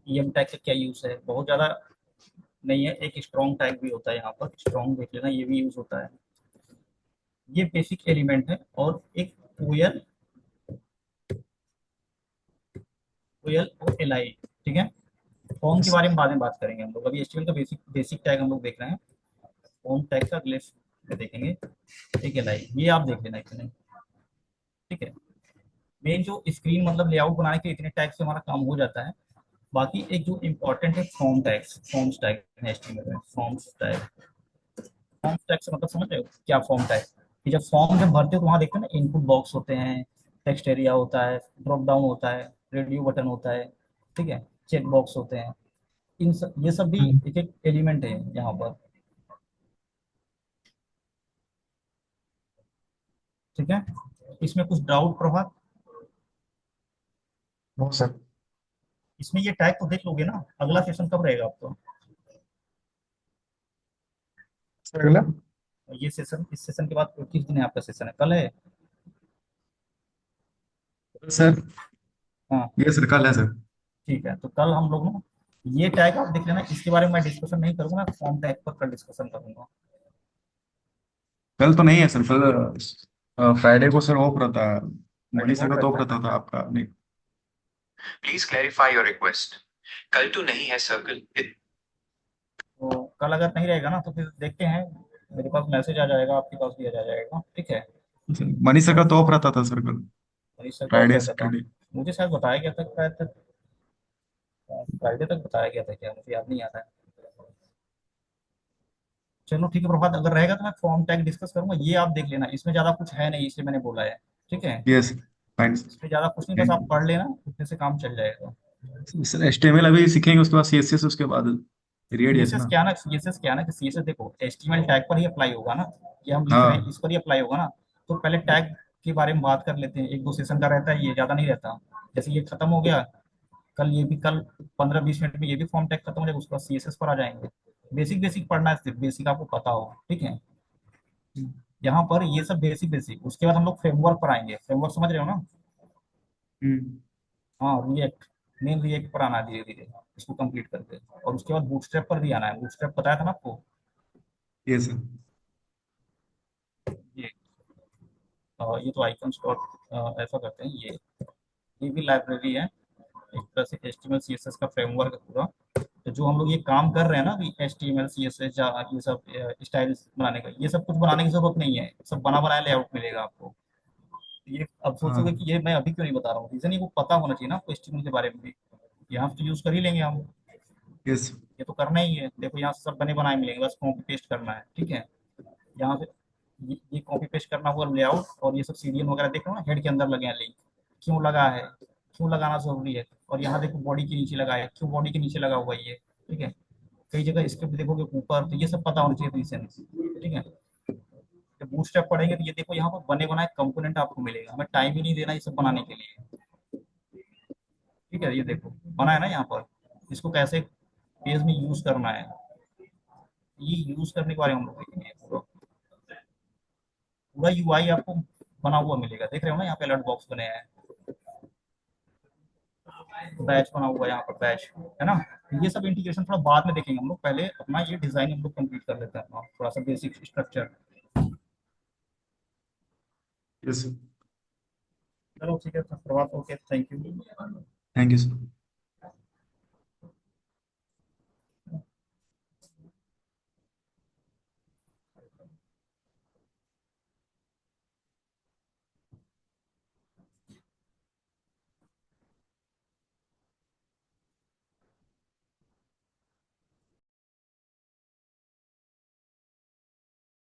ईएम टैग का क्या यूज है, बहुत ज़्यादा नहीं है। एक स्ट्रॉन्ग टैग भी होता है, यहाँ पर स्ट्रॉन्ग देख लेना, ये भी यूज होता है। ये बेसिक एलिमेंट है। और एक ओएल, ओएल और एलआई, ठीक है। फॉर्म के बारे में बाद में बात करेंगे हम लोग, अभी एचटीएमएल का बेसिक बेसिक टैग हम लोग देख रहे हैं। फॉर्म टैग का अगले में देखेंगे। एक एलआई, ये आप देख लेना इतने, ठीक है। मेन जो स्क्रीन मतलब लेआउट बनाने के इतने टैग से हमारा काम हो जाता है। बाकी एक जो इम्पोर्टेंट है form tags, forms tag HTML में, फॉर्म्स टैग। फॉर्म्स टैग से मतलब समझ रहे हो क्या फॉर्म टैग, कि जब फॉर्म जब भरते हो तो वहाँ देखते हैं ना, इनपुट बॉक्स होते हैं, टेक्स्ट एरिया होता है, ड्रॉप डाउन होता है, रेडियो बटन होता है, ठीक है, चेक बॉक्स होते हैं। ये सब भी हम्म। एक एक एलिमेंट है यहाँ पर, ठीक है। इसमें कुछ डाउट प्रभात, बहुत सर। इसमें ये टैग तो देख लोगे ना, अगला सेशन कब रहेगा आपका? सर अगला। ये सेशन, इस सेशन के बाद किस दिन है आपका सेशन, है कल है? सर हाँ, ये सर कल है सर। ठीक है। तो कल हम लोग ना ये टैग आप देख लेना, इसके बारे में मैं डिस्कशन नहीं करूंगा, फॉर्म टैग पर कल डिस्कशन करूंगा। कल तो नहीं है सर, कल फ्राइडे को सर ऑफ रहता है। फ्राइडे मनी को सर का तो रहता ऑफ है। रहता था, आपका नहीं। Please clarify your request. कल तो नहीं है सर्कल। तो कल अगर नहीं रहेगा ना तो फिर देखते हैं, मेरे पास मैसेज आ जाएगा, आपके पास भी आ जाएगा, ठीक है। मनी सर का और तो ऑफ रहता था सर कल, मनीष सर का ऑफ फ्राइडे रहता था, सैटरडे। मुझे शायद बताया गया था, शायद तक फ्राइडे तक बताया गया था क्या, मुझे याद नहीं आ रहा है। चलो ठीक है प्रभात, अगर रहेगा तो मैं फॉर्म टैग डिस्कस करूंगा, ये आप देख लेना, इसमें ज्यादा कुछ है नहीं इसलिए मैंने बोला है, ठीक है। Yes, fine. इसमें ज्यादा कुछ नहीं, बस आप पढ़ लेना, उतने से काम चल जाएगा। सर एचटीएमएल अभी सीखेंगे, उसके बाद सीएसएस, उसके बाद रिएड सीएसएस ना। क्या ना, सीएसएस क्या ना कि सीएसएस देखो एचटीएमएल टैग पर ही अप्लाई होगा ना, ये हम लिख रहे हैं हाँ इस पर ही अप्लाई होगा ना। तो पहले टैग के बारे में बात कर लेते हैं, एक दो सेशन का रहता है, ये ज्यादा नहीं रहता। जैसे ये खत्म हो गया, कल ये भी, कल 15-20 मिनट में ये भी फॉर्म टैग खत्म हो जाएगा, उसके बाद सीएसएस पर आ जाएंगे। बेसिक बेसिक पढ़ना है, सिर्फ बेसिक आपको पता हो, ठीक है। यहाँ पर ये सब बेसिक बेसिक, उसके बाद हम लोग फ्रेमवर्क पर आएंगे, फ्रेमवर्क समझ रहे हो ना? हम्म। हाँ, रिएक्ट, मेन रिएक्ट पर आना है धीरे धीरे, इसको कंप्लीट करके। और उसके बाद बूटस्ट्रैप पर भी आना है, बूटस्ट्रैप बताया था ना आपको। Yes sir. ये ये तो आइकन्स डॉट ऐसा करते हैं, ये भी लाइब्रेरी है एक तरह से, HTML CSS का फ्रेमवर्क है पूरा। तो जो हम लोग ये काम कर रहे हैं ना अभी, HTML CSS ये सब स्टाइल्स बनाने का, ये सब कुछ बनाने की जरूरत नहीं है, सब बना बनाया लेआउट मिलेगा आपको। ये अब सोचोगे हाँ। कि ये मैं अभी क्यों नहीं बता रहा हूँ, रीजन ये को पता होना चाहिए ना आपको HTML के बारे में भी। यहाँ से तो यूज कर ही लेंगे हम, यस। ये तो करना ही है। देखो यहाँ से सब बने बनाए मिलेंगे, बस कॉपी पेस्ट करना है, ठीक है। यहाँ से ये कॉपी पेस्ट करना हुआ लेआउट, और ये सब सीरियल वगैरह देख रहे हो ना, हेड के अंदर लगे हैं लिंक, क्यों लगा है, क्यों लगाना जरूरी है। और यहाँ देखो बॉडी के नीचे लगा है, क्यों बॉडी के नीचे लगा हुआ है ये, ठीक है। कई जगह स्क्रिप्ट देखोगे ऊपर, तो ये सब पता होना चाहिए रीजन, ठीक है। जब बूटस्ट्रैप पढ़ेंगे तो ये देखो यहाँ पर बने बनाए कंपोनेंट आपको मिलेगा, हमें टाइम ही नहीं देना ये सब बनाने के लिए, ठीक है। ये देखो बना है ना यहाँ पर, इसको कैसे पेज में यूज करना है, ये यूज करने के बारे में हम लोग देखेंगे। पूरा पूरा यूआई आपको बना हुआ मिलेगा, देख रहे हो ना, यहाँ पे अलर्ट बॉक्स बने हैं, बैच बना हुआ है यहाँ पर, बैच है ना। ये सब इंटीग्रेशन थोड़ा बाद में देखेंगे हम लोग, पहले अपना ये डिजाइन हम लोग कंप्लीट कर लेते हैं अपना, थोड़ा सा बेसिक स्ट्रक्चर। यस। चलो ठीक है, तो शुरुआत, okay, thank you. Thank you sir.